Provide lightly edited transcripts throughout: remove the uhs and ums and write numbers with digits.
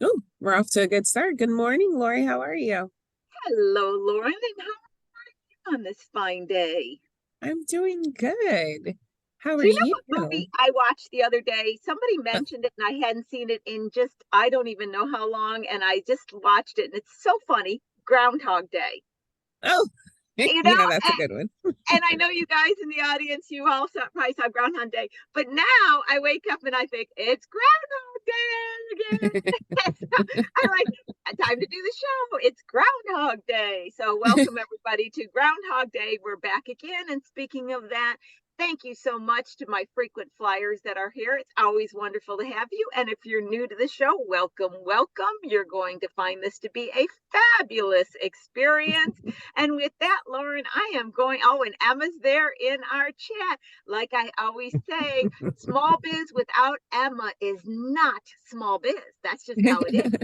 Oh, we're off to a good start. Good morning, Lori. How are you? Hello, Lauren, and how are you on this fine day? I'm doing good. How are Do you you? know what movie I watched the other day? Somebody mentioned it, and I hadn't seen it in just, I don't even know how long, and I just watched it, and it's so funny. Groundhog Day. Oh, You know, yeah, that's a good one. and I know you guys in the audience, you all probably saw Groundhog Day, but now I wake up and I think it's Groundhog Day again. So I'm like, time to do the show. It's Groundhog Day. So welcome everybody to Groundhog Day. We're back again. And speaking of that, thank you so much to my frequent flyers that are here. It's always wonderful to have you. And if you're new to the show, welcome, welcome. You're going to find this to be a fabulous experience. And with that, Lauren, I am going. Oh, and Emma's there in our chat. Like I always say, small biz without Emma is not small biz. That's just how it is. We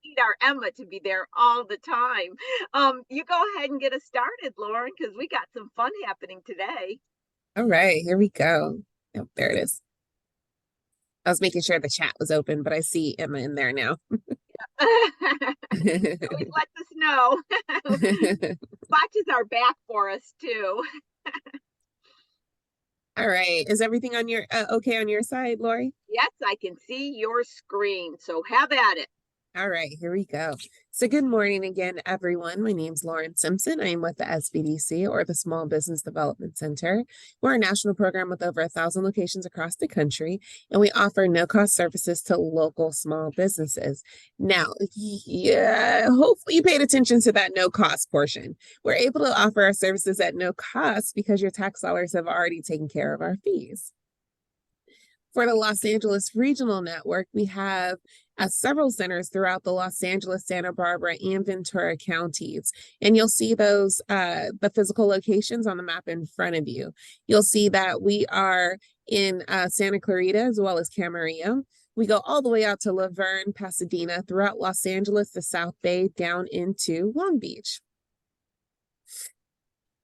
need our Emma to be there all the time. You go ahead and get us started, Lauren, because we got some fun happening today. All right, here we go. Oh, there it is. I was making sure the chat was open, but I see Emma in there now. Always lets us know. Watches our back for us too. All right. Is everything on your okay on your side, Lori? Yes, I can see your screen. So have at it. All right, here we go. So good morning again, everyone. My name's Lauren Simpson. I am with the SBDC, or the Small Business Development Center. We're a national program with over 1,000 locations across the country, and we offer no-cost services to local small businesses. Now, yeah, hopefully you paid attention to that no-cost portion. We're able to offer our services at no cost because your tax dollars have already taken care of our fees. For the Los Angeles Regional Network, we have several centers throughout the Los Angeles, Santa Barbara, and Ventura counties. And you'll see those, the physical locations on the map in front of you. You'll see that we are in Santa Clarita as well as Camarillo. We go all the way out to Laverne, Pasadena, throughout Los Angeles, the South Bay, down into Long Beach.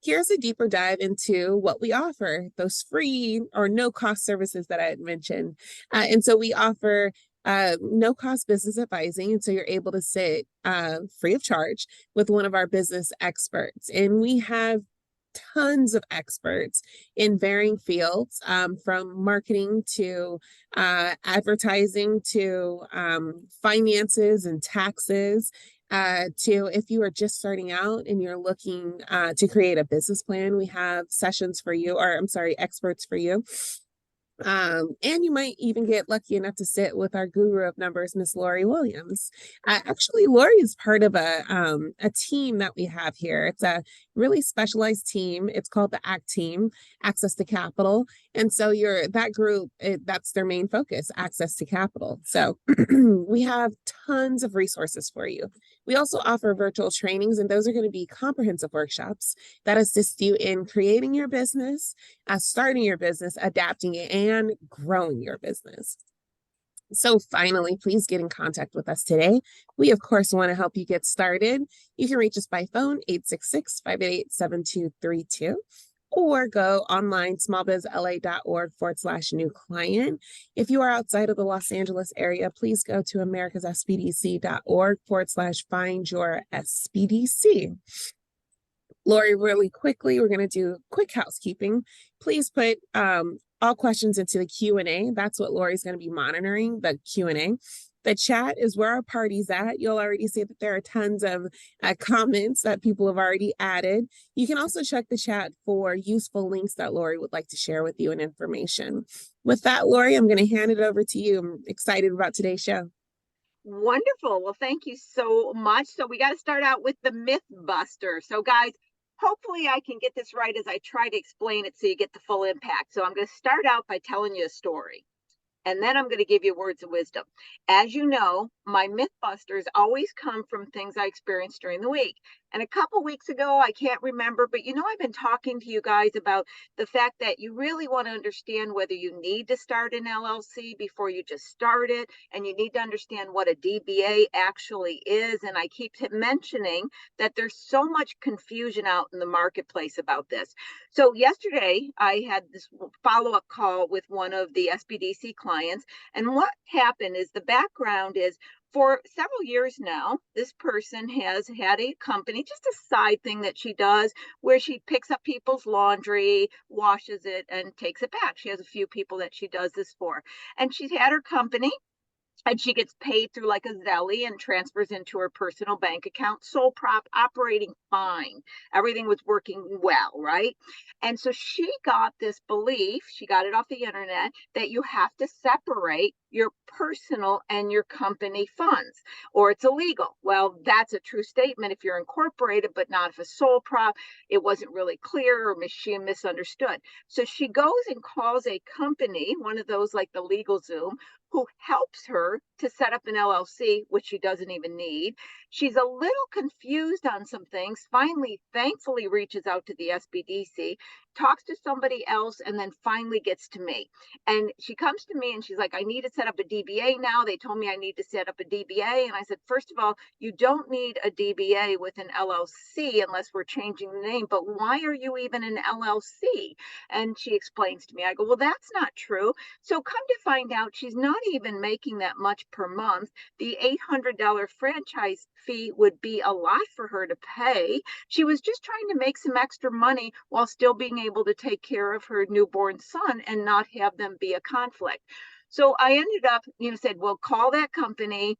Here's a deeper dive into what we offer, those free or no cost services that I had mentioned. And so we offer no cost business advising. And so you're able to sit free of charge with one of our business experts. And we have tons of experts in varying fields, from marketing to advertising to finances and taxes, to if you are just starting out and you're looking to create a business plan, we have sessions for you, or I'm sorry, experts for you. And you might even get lucky enough to sit with our guru of numbers, Miss Lori Williams. Actually, Lori is part of a team that we have here. It's a really specialized team. It's called the ACT team, Access to Capital. And so that group, that's their main focus, access to capital. So we have tons of resources for you. We also offer virtual trainings, and those are going to be comprehensive workshops that assist you in creating your business, starting your business, adapting it, and growing your business. So finally, please get in contact with us today. We, of course, want to help you get started. You can reach us by phone, 866-588-7232, or go online, smallbizla.org/new client. If you are outside of the Los Angeles area, please go to americassbdc.org/find your SBDC. Lori, really quickly, we're going to do quick housekeeping. Please put all questions into the Q&A. That's what Lori's going to be monitoring, the Q&A. The chat is where our party's at. You'll already see that there are tons of comments that people have already added. You can also check the chat for useful links that Lori would like to share with you and information. With that, Lori, I'm going to hand it over to you. I'm excited about today's show. Wonderful. Well, thank you so much. So we got to start out with the myth buster. So guys, hopefully I can get this right as I try to explain it so you get the full impact. So I'm going to start out by telling you a story. And then I'm going to give you words of wisdom. As you know, my mythbusters always come from things I experienced during the week. And a couple weeks ago, I can't remember, but I've been talking to you guys about the fact that you really want to understand whether you need to start an LLC before you just start it. And you need to understand what a DBA actually is. And I keep mentioning that there's so much confusion out in the marketplace about this. So yesterday, I had this follow-up call with one of the SBDC clients. And what happened is the background is for several years now, this person has had a company, just a side thing that she does, where she picks up people's laundry, washes it, and takes it back. She has a few people that she does this for. And she's had her company, and she gets paid through like a Zelly and transfers into her personal bank account. Sole prop operating fine. Everything was working well, right? And so she got this belief, she got it off the internet, that you have to separate your personal and your company funds, or it's illegal. Well, that's a true statement if you're incorporated, but not if a sole prop. It wasn't really clear, or she misunderstood. So she goes and calls a company, one of those like the LegalZoom, who helps her to set up an LLC, which she doesn't even need. She's a little confused on some things, finally, thankfully reaches out to the SBDC, talks to somebody else, and then finally gets to me. And she comes to me and she's like, I need to set up a DBA now. They told me I need to set up a DBA. And I said, first of all, you don't need a DBA with an LLC unless we're changing the name. But why are you even an LLC? And she explains to me. I go, well, that's not true. So come to find out, she's not even making that much per month. The $800 franchise fee would be a lot for her to pay. She was just trying to make some extra money while still being able to take care of her newborn son and not have them be a conflict. So I ended up, said, well, call that company,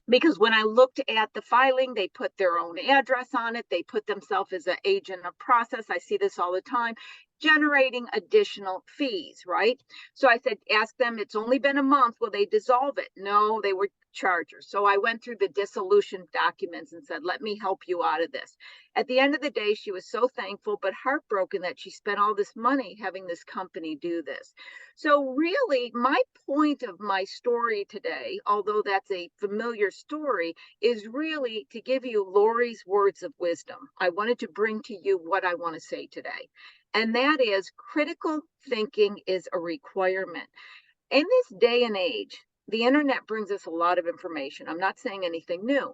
because when I looked at the filing, they put their own address on it. They put themselves as an agent of process. I see this all the time, generating additional fees, right? So I said, ask them, it's only been a month. Will they dissolve it? No, they were chargers. So I went through the dissolution documents and said, let me help you out of this. At the end of the day, she was so thankful, but heartbroken that she spent all this money having this company do this. So really, my point of my story today, although that's a familiar story, is really to give you Lori's words of wisdom. I wanted to bring to you what I want to say today. And that is, critical thinking is a requirement. In this day and age, the internet brings us a lot of information. I'm not saying anything new.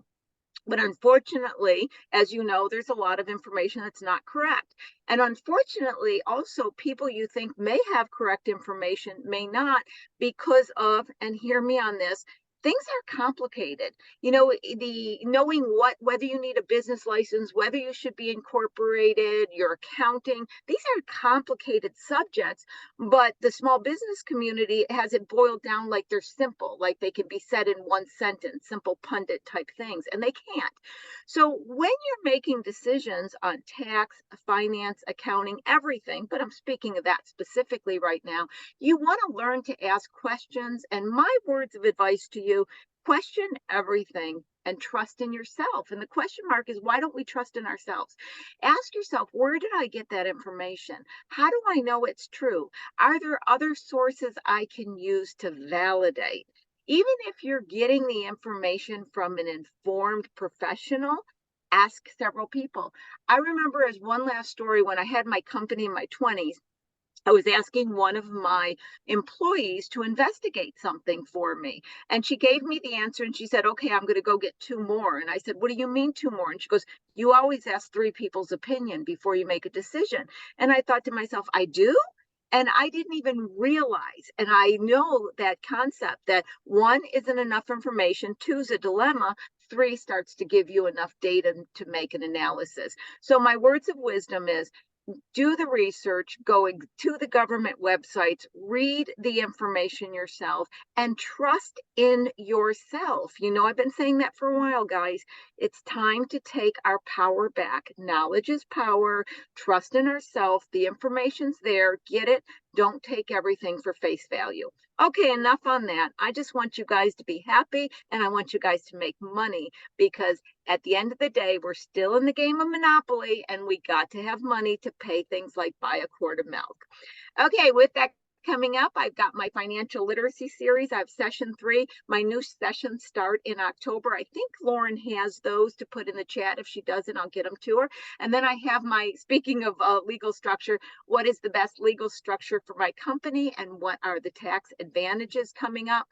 But unfortunately, as you know, there's a lot of information that's not correct. And unfortunately, also, people you think may have correct information may not, because of, and hear me on this, things are complicated. The knowing whether you need a business license, whether you should be incorporated, your accounting, these are complicated subjects, but the small business community has it boiled down like they're simple, like they can be said in one sentence, simple pundit type things, and they can't. So when you're making decisions on tax, finance, accounting, everything, but I'm speaking of that specifically right now, you want to learn to ask questions. And my words of advice to you, question everything and trust in yourself. And the question mark is, why don't we trust in ourselves? Ask yourself, where did I get that information? How do I know it's true? Are there other sources I can use to validate? Even if you're getting the information from an informed professional, ask several people. I remember, as one last story, when I had my company in my 20s, I was asking one of my employees to investigate something for me. And she gave me the answer and she said, okay, I'm going to go get 2 more. And I said, what do you mean 2 more? And she goes, you always ask 3 people's opinion before you make a decision. And I thought to myself, I do? And I didn't even realize, and I know that concept, that 1 isn't enough information, 2 is a dilemma, 3 starts to give you enough data to make an analysis. So my words of wisdom is, do the research, go to the government websites, read the information yourself, and trust in yourself. I've been saying that for a while, guys. It's time to take our power back. Knowledge is power. Trust in ourselves. The information's there. Get it. Don't take everything for face value. Okay, enough on that. I just want you guys to be happy, and I want you guys to make money, because at the end of the day, we're still in the game of Monopoly, and we got to have money to pay things like buy a quart of milk. Okay, with that coming up, I've got my financial literacy series. I have session 3. My new sessions start in October. I think Lauren has those to put in the chat. If she doesn't, I'll get them to her. And then I have my, speaking of legal structure, what is the best legal structure for my company and what are the tax advantages coming up?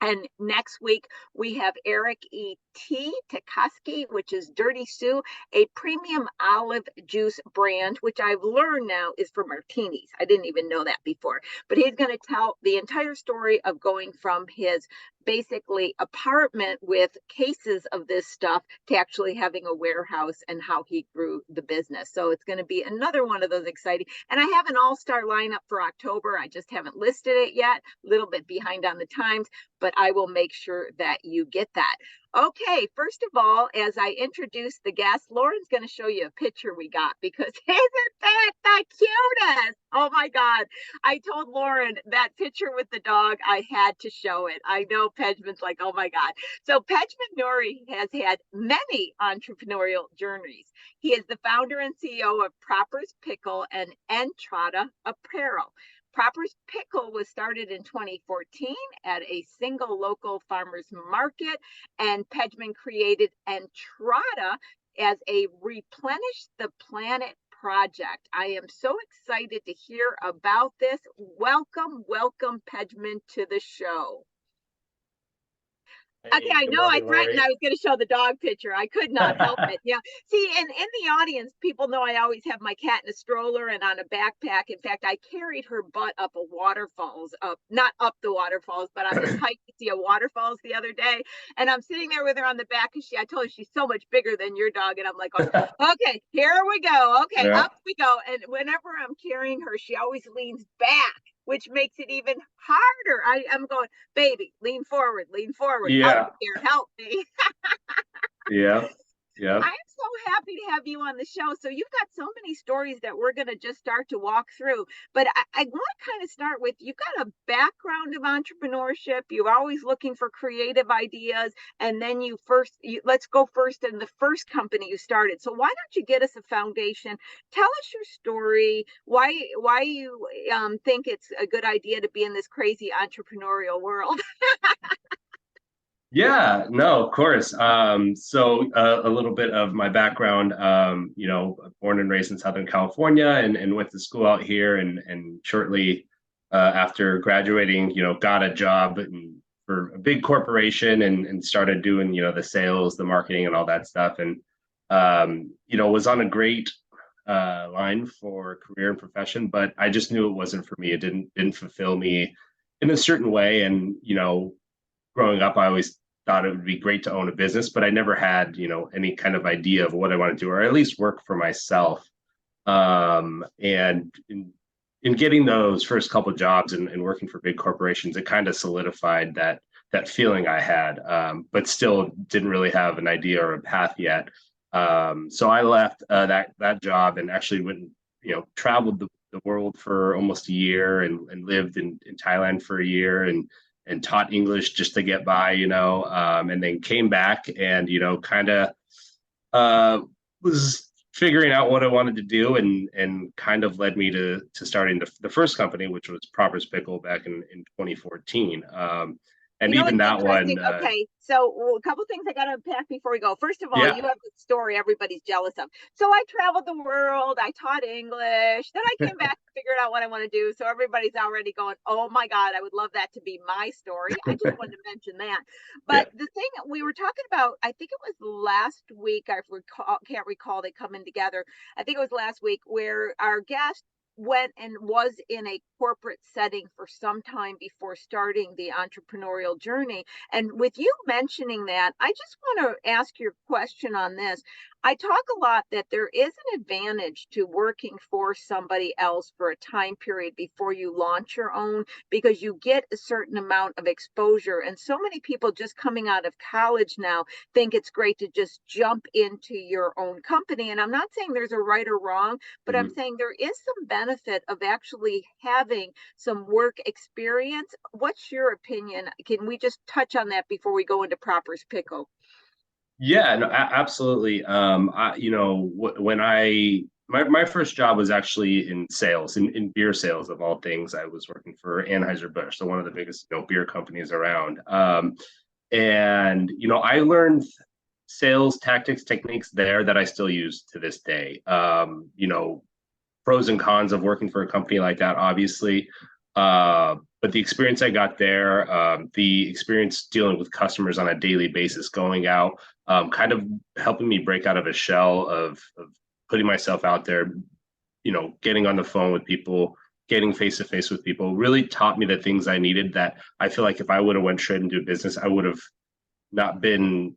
And next week, we have Eric E.T. Tikoski, which is Dirty Sue, a premium olive juice brand, which I've learned now is for martinis. I didn't even know that before. But he's going to tell the entire story of going from his basically apartment with cases of this stuff to actually having a warehouse and how he grew the business. So it's going to be another one of those exciting. And I have an all-star lineup for October. I just haven't listed it yet, a little bit behind on the times, but I will make sure that you get that. Okay, first of all, as I introduce the guest, Lauren's going to show you a picture we got because isn't that the cutest? Oh my God. I told Lauren that picture with the dog, I had to show it. I know Pejmon's like, oh my God. So Pejmon Noori has had many entrepreneurial journeys. He is the founder and CEO of Pickle and nTRADA Apparel. Pickle was started in 2014 at a single local farmers market, and Pejmon created nTRADA as a Replenish the Planet Project. I am so excited to hear about this. Welcome, Pejmon, to the show. Hey, okay, I know I threatened I was going to show the dog picture. I could not help it. Yeah. See, in the audience, people know I always have my cat in a stroller and on a backpack. In fact, I carried her butt up a waterfalls, not up the waterfalls, but on this hike to see a waterfalls the other day. And I'm sitting there with her on the back because I told her she's so much bigger than your dog. And I'm like, okay, here we go. Okay, yeah. Up we go. And whenever I'm carrying her, she always leans back, which makes it even harder. I'm going, baby, lean forward. Yeah. Help me. Yeah. I'm so happy to have you on the show. So you've got so many stories that we're going to just start to walk through. But I want to kind of start with, you've got a background of entrepreneurship. You're always looking for creative ideas. And then let's go first in the first company you started. So why don't you get us a foundation? Tell us your story, why you think it's a good idea to be in this crazy entrepreneurial world. Yeah, no, of course. So a little bit of my background, born and raised in Southern California and went to school out here and shortly after graduating, got a job for a big corporation and started doing, the sales, the marketing and all that stuff. And, was on a great line for career and profession, but I just knew it wasn't for me. It didn't fulfill me in a certain way. And, growing up, I always thought it would be great to own a business, but I never had, any kind of idea of what I want to do, or at least work for myself. And in getting those first couple of jobs and working for big corporations, it kind of solidified that feeling I had, but still didn't really have an idea or a path yet. So I left that job and actually went, traveled the world for almost a year and lived in Thailand for a year and taught English just to get by, and then came back and, kind of was figuring out what I wanted to do and kind of led me to starting the first company, which was Pickle back in 2014. And even that one. Okay, so a couple things I got to unpack before we go. First of all, you have a story everybody's jealous of. So I traveled the world. I taught English. Then I came back and figured out what I want to do. So everybody's already going, oh my God, I would love that to be my story. I just wanted to mention that. But the thing we were talking about, I think it was last week. I can't recall they coming together. I think it was last week where our guest went and was in a corporate setting for some time before starting the entrepreneurial journey. And with you mentioning that, I just want to ask your question on this. I talk a lot that there is an advantage to working for somebody else for a time period before you launch your own, because you get a certain amount of exposure. And so many people just coming out of college now think it's great to just jump into your own company. And I'm not saying there's a right or wrong, but I'm saying there is some benefit of actually having some work experience. What's your opinion? Can we just touch on that before we go into Pickle? Yeah, no, absolutely. When my first job was actually in sales, in beer sales of all things. I was working for Anheuser-Busch, so one of the biggest beer companies around. And I learned sales tactics, techniques there that I still use to this day. Pros and cons of working for a company like that, obviously. But the experience I got there, the experience dealing with customers on a daily basis, going out, kind of helping me break out of a shell of putting myself out there, getting on the phone with people, getting face to face with people really taught me the things I needed that I feel like if I would have went straight into business, I would have not been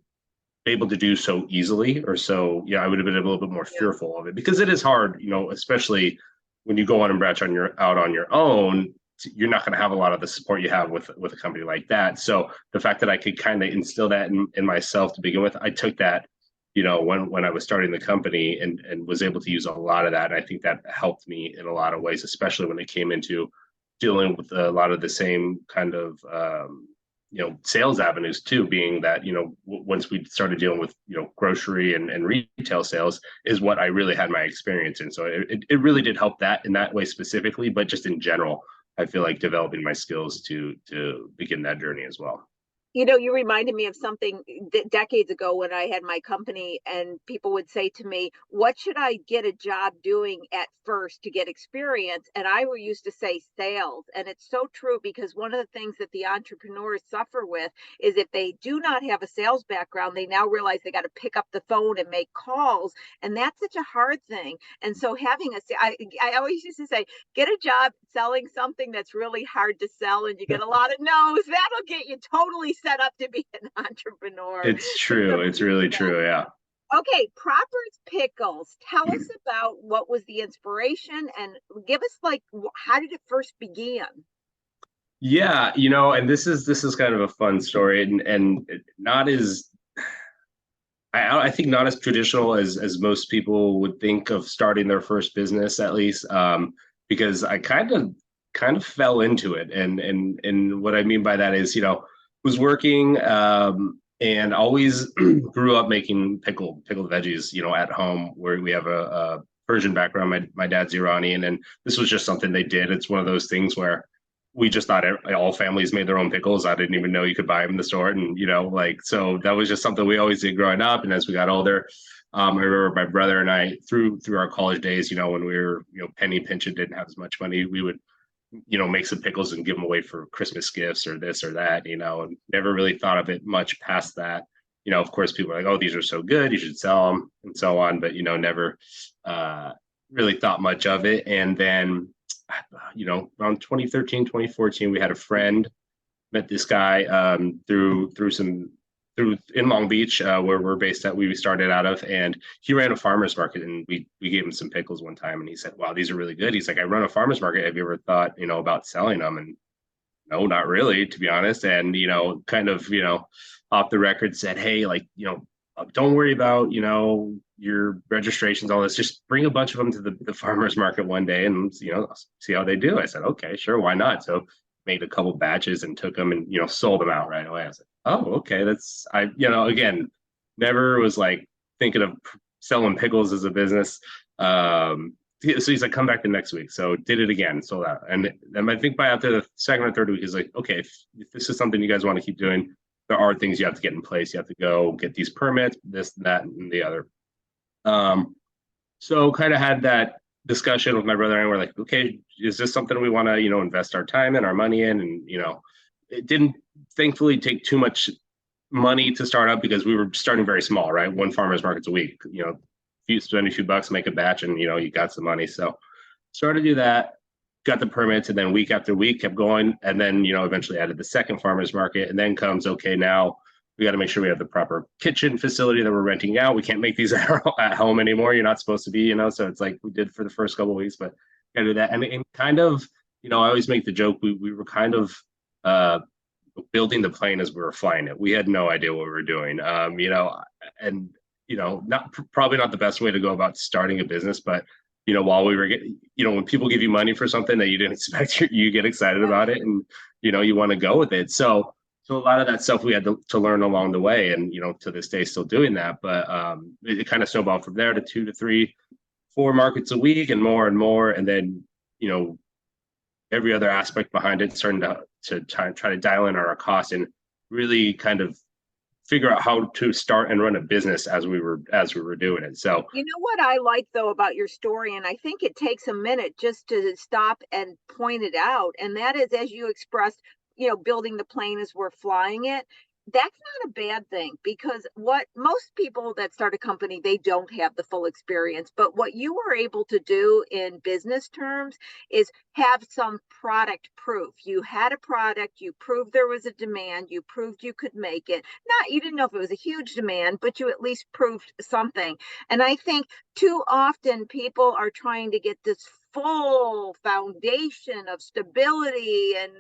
able to do so easily, or so, I would have been a little bit more fearful of it, because it is hard, especially when you go on and branch out on your own. You're not going to have a lot of the support you have with a company like that. So the fact that I could kind of instill that in myself to begin with, I took that, when I was starting the company, and was able to use a lot of that. And I think that helped me in a lot of ways, especially when it came into dealing with a lot of the same kind of sales avenues too, being that, once we started dealing with, grocery and retail sales is what I really had my experience in. So it really did help that in that way specifically, but just in general, I feel like developing my skills to begin that journey as well. You reminded me of something decades ago when I had my company, and people would say to me, what should I get a job doing at first to get experience? And I used to say sales. And it's so true, because one of the things that the entrepreneurs suffer with is if they do not have a sales background, they now realize they got to pick up the phone and make calls. And that's such a hard thing. And so I always used to say, get a job selling something that's really hard to sell, and you get a lot of no's. That'll get you totally set up to be an entrepreneur. It's true. It's really true. Yeah. Okay, Proper's Pickles. Tell us about what was the inspiration, and give us how did it first begin? Yeah, and this is kind of a fun story, and not as I think not as traditional as most people would think of starting their first business, at least, because I kind of fell into it, and what I mean by that is, was working, and always grew up making pickled veggies, at home, where we have a Persian background. My dad's Iranian, and this was just something they did. It's one of those things where we just thought all families made their own pickles. I didn't even know you could buy them in the store. And, so that was just something we always did growing up. And as we got older, I remember my brother and I, through our college days, when we were, penny pinching, didn't have as much money, we would, make some pickles and give them away for Christmas gifts or this or that, and never really thought of it much past that. Of course, people are like, oh, these are so good, you should sell them and so on. But, never really thought much of it. And then, around 2013, 2014, we had a friend, met this guy through in Long Beach, where we're based at, we started out of, and he ran a farmer's market, and we gave him some pickles one time, and he said, wow, these are really good. He's like, I run a farmer's market. Have you ever thought, about selling them? And no, not really, to be honest. And, kind of, off the record said, hey, don't worry about, your registrations, all this, just bring a bunch of them to the farmer's market one day and, see how they do. I said, okay, sure. Why not? So made a couple batches and took them and, sold them out right away. I was like, oh, okay. Again, never was thinking of selling pickles as a business. So he's like, come back the next week. So did it again, sold out. And I think by after the second or third week, he's like, okay, if this is something you guys want to keep doing, there are things you have to get in place. You have to go get these permits, this, that, and the other. So kind of had that discussion with my brother, and we're like, okay, is this something we want to, invest our time and our money in? And, it didn't thankfully take too much money to start up, because we were starting very small, right? One farmer's market's a week, if you spend a few bucks, make a batch, and, you got some money. So started to do that, got the permits, and then week after week kept going. And then, eventually added the second farmer's market, and then comes, okay, now we got to make sure we have the proper kitchen facility that we're renting out. We can't make these at home anymore. You're not supposed to be, so it's like we did for the first couple of weeks, but got to do that. And kind of, I always make the joke, we were kind of building the plane as we were flying it. We had no idea what we were doing, and, probably not the best way to go about starting a business, but, while we were getting, when people give you money for something that you didn't expect, you get excited about it, and, you want to go with it. So a lot of that stuff we had to learn along the way, and, to this day, still doing that. But it kind of snowballed from there to 2 to 3, 4 markets a week and more. And then, every other aspect behind it, starting to try to dial in on our costs and really kind of figure out how to start and run a business as we were doing it. So, what I like though about your story, and I think it takes a minute just to stop and point it out, and that is, as you expressed, building the plane as we're flying it. that's not a bad thing, because what most people that start a company, they don't have the full experience. But what you were able to do in business terms is have some product proof. You had a product, you proved there was a demand, you proved you could make it. Not, you didn't know if it was a huge demand, but you at least proved something. And I think too often people are trying to get this full foundation of stability and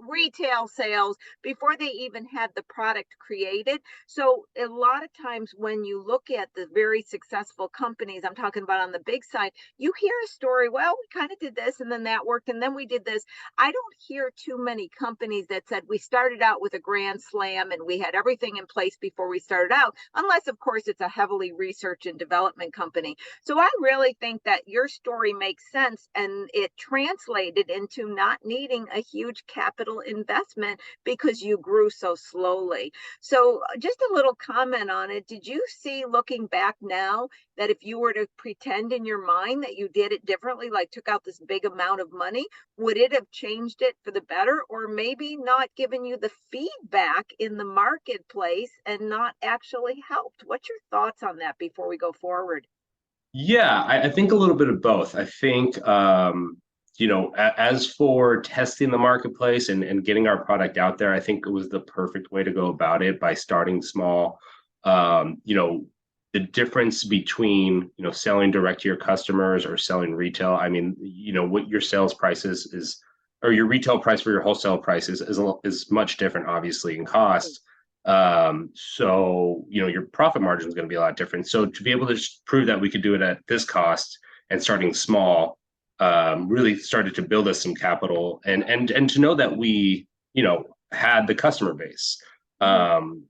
retail sales before they even had the product created. So a lot of times when you look at the very successful companies, I'm talking about on the big side, you hear a story, well, we kind of did this and then that worked and then we did this. I don't hear too many companies that said we started out with a grand slam and we had everything in place before we started out, unless of course it's a heavily research and development company. So I really think that your story makes sense, and it translated into not needing a huge capital investment because you grew so slowly. So just a little comment on it. Did you see, looking back now, that if you were to pretend in your mind that you did it differently, like took out this big amount of money, would it have changed it for the better, or maybe not given you the feedback in the marketplace and not actually helped? What's your thoughts on that before we go forward? Yeah, I think a little bit of both. I think, as for testing the marketplace and getting our product out there, I think it was the perfect way to go about it by starting small. The difference between, selling direct to your customers or selling retail, I mean, what your sales price is, or your retail price for your wholesale prices is much different, obviously, in cost. So your profit margin is going to be a lot different. So to be able to prove that we could do it at this cost and starting small, really started to build us some capital, and to know that we had the customer base.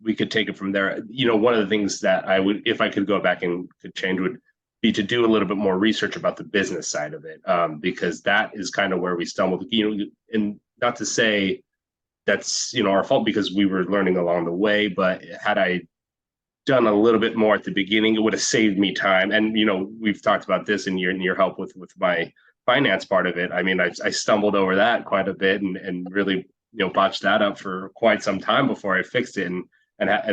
We could take it from there. One of the things that I would, if I could go back and could change, would be to do a little bit more research about the business side of it, because that is kind of where we stumbled. And not to say that's our fault, because we were learning along the way, but had I done a little bit more at the beginning, it would have saved me time. And we've talked about this in your help with my finance part of it. I mean, I stumbled over that quite a bit and really botched that up for quite some time before I fixed it and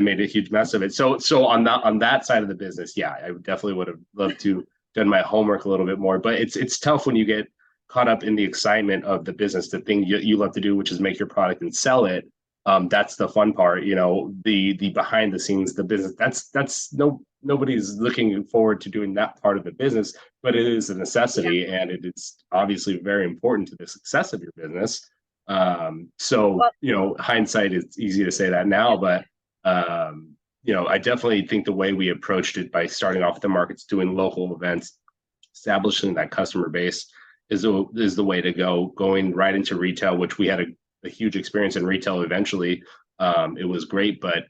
made a huge mess of it. So on that side of the business, yeah, I definitely would have loved to done my homework a little bit more. But it's tough when you get caught up in the excitement of the business, the thing you love to do, which is make your product and sell it. That's the fun part, the behind the scenes, the business. Nobody's looking forward to doing that part of the business, but it is a necessity, and it is obviously very important to the success of your business. Hindsight, it's easy to say that now, but I definitely think the way we approached it by starting off the markets, doing local events, establishing that customer base is the way to go. Going right into retail, which we had a huge experience in retail eventually. It was great, but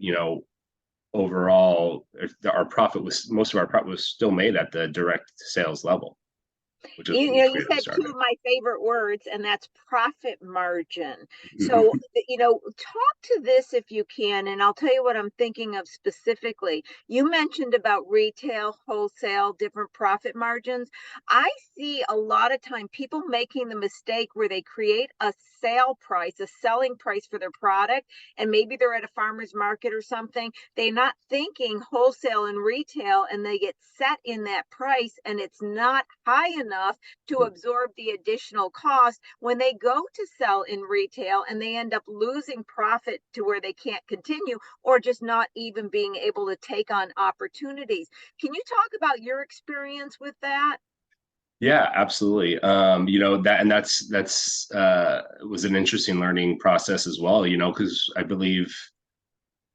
overall, most of our profit was still made at the direct sales level, which is you said two of my favorite words, and that's profit margin. So talk to this if you can, and I'll tell you what I'm thinking of specifically. You mentioned about retail, wholesale, different profit margins. I see a lot of time people making the mistake where they create a selling price for their product, and maybe they're at a farmer's market or something. They're not thinking wholesale and retail, and they get set in that price, and it's not high enough to absorb the additional cost when they go to sell in retail, and they end up losing profit to where they can't continue, or just not even being able to take on opportunities. Can you talk about your experience with that? Yeah, absolutely. That's was an interesting learning process as well, because I believe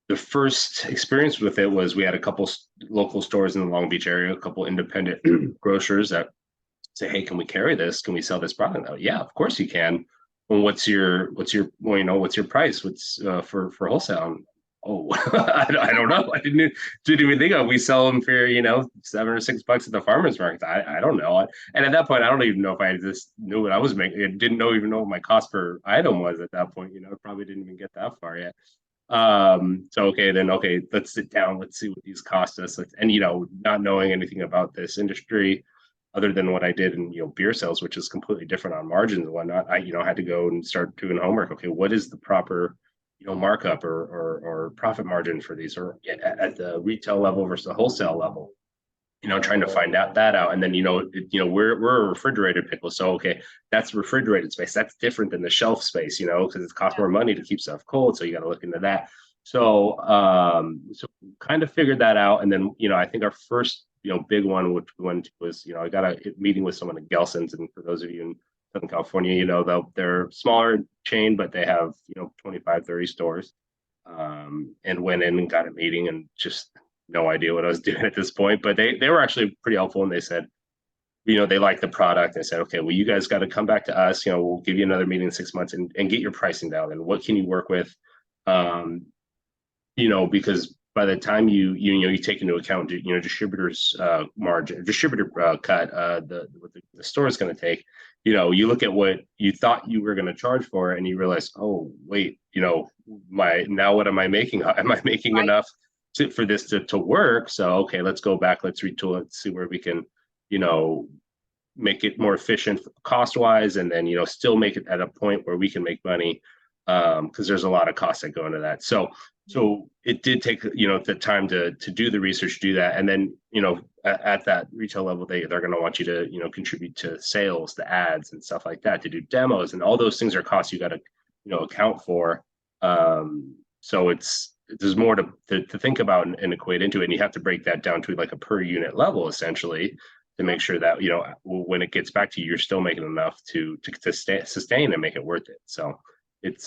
the first experience with it was we had a couple local stores in the Long Beach area, a couple independent grocers that say, "Hey, can we carry this? Can we sell this product?" Oh, yeah, of course you can. Well, what's your price? What's for wholesale? Oh, I don't know. I didn't even think of it. We sell them for $7 or $6 at the farmers market. I don't know. And at that point, I don't even know if I just knew what I was making. I didn't even know what my cost per item was at that point. I probably didn't even get that far yet. Okay, let's sit down. Let's see what these cost us. And not knowing anything about this industry other than what I did in beer sales, which is completely different on margins and whatnot. I had to go and start doing homework. Okay, what is the proper markup or profit margin for these, or at the retail level versus the wholesale level. Trying to find out that out. And then, we're a refrigerated pickle. So, okay, that's refrigerated space. That's different than the shelf space, because it costs more money to keep stuff cold. So you got to look into that. So, so kind of figured that out. And then, I think our first, big one, which went was, I got a meeting with someone at Gelson's. And for those of you in Southern California, they're smaller chain, but they have, 25, 30 stores. And went in and got a meeting and just no idea what I was doing at this point, but they were actually pretty helpful. And they said, they liked the product. They said, okay, well, you guys got to come back to us. We'll give you another meeting in 6 months and get your pricing down. And what can you work with? Because by the time you take into account, distributors margin, distributor cut, what the store is going to take, you look at what you thought you were going to charge for, and you realize, oh, wait, now what am I making? Am I making enough for this to work? So, okay, let's go back, let's retool it, see where we can, make it more efficient cost wise, and then, still make it at a point where we can make money. Because there's a lot of costs that go into that. So it did take, the time to do the research, do that. And then, at that retail level, they're going to want you to, contribute to sales, the ads and stuff like that, to do demos, and all those things are costs you got to, account for. So there's more to think about and equate into it. And you have to break that down to like a per unit level, essentially, to make sure that, when it gets back to you, you're still making enough to sustain and make it worth it. So it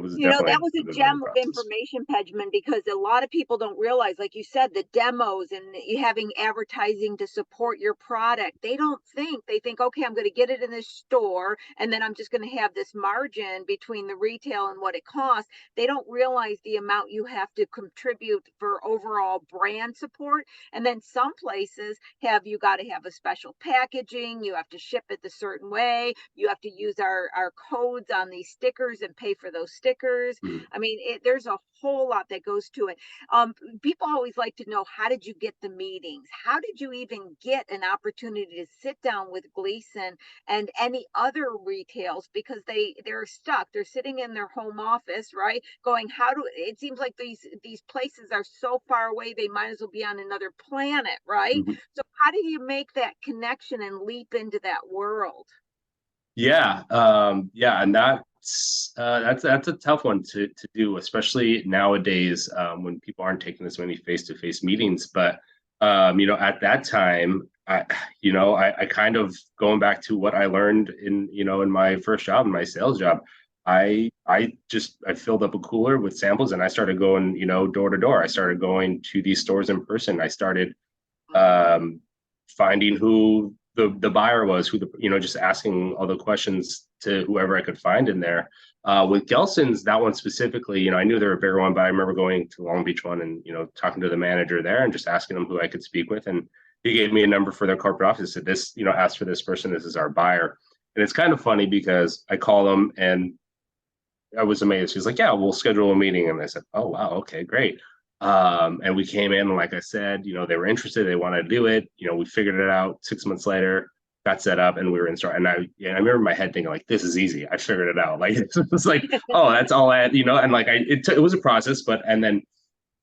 was that was a gem of information, Pejmon, because a lot of people don't realize, like you said, the demos and having advertising to support your product. They think, okay, I'm going to get it in this store, and then I'm just going to have this margin between the retail and what it costs. They don't realize the amount you have to contribute for overall brand support. And then some places you got to have a special packaging. You have to ship it the certain way. You have to use our codes on these stickers and pay for those stickers. I mean, there's a whole lot that goes to it. People always like to know, how did you get the meetings? How did you even get an opportunity to sit down with Gleason and any other retails? Because they're stuck. They're sitting in their home office, right? Going, it seems like these places are so far away, they might as well be on another planet, right? Mm-hmm. So how do you make that connection and leap into that world? Yeah. And that's a tough one to do, especially nowadays, when people aren't taking as many face-to-face meetings. But at that time, I kind of, going back to what I learned in my first job, in my sales job, I filled up a cooler with samples, and I started going, door to door. I started going to these stores in person. I started finding who the buyer was, who just asking all the questions to whoever I could find in there. With Gelson's, that one specifically, I knew they were a bigger one, but I remember going to the Long Beach one and, talking to the manager there and just asking him who I could speak with. And he gave me a number for their corporate office. Said, this, ask for this person. This is our buyer. And it's kind of funny because I call them and I was amazed. He's like, yeah, we'll schedule a meeting. And I said, oh, wow. Okay, great. And we came in, and like I said, they were interested, they wanted to do it. We figured it out. 6 months later, got set up, and we were in store. And I remember in my head thinking, like, this is easy. I figured it out. Like, it was like, oh, that's all I had, and like, it was a process, and then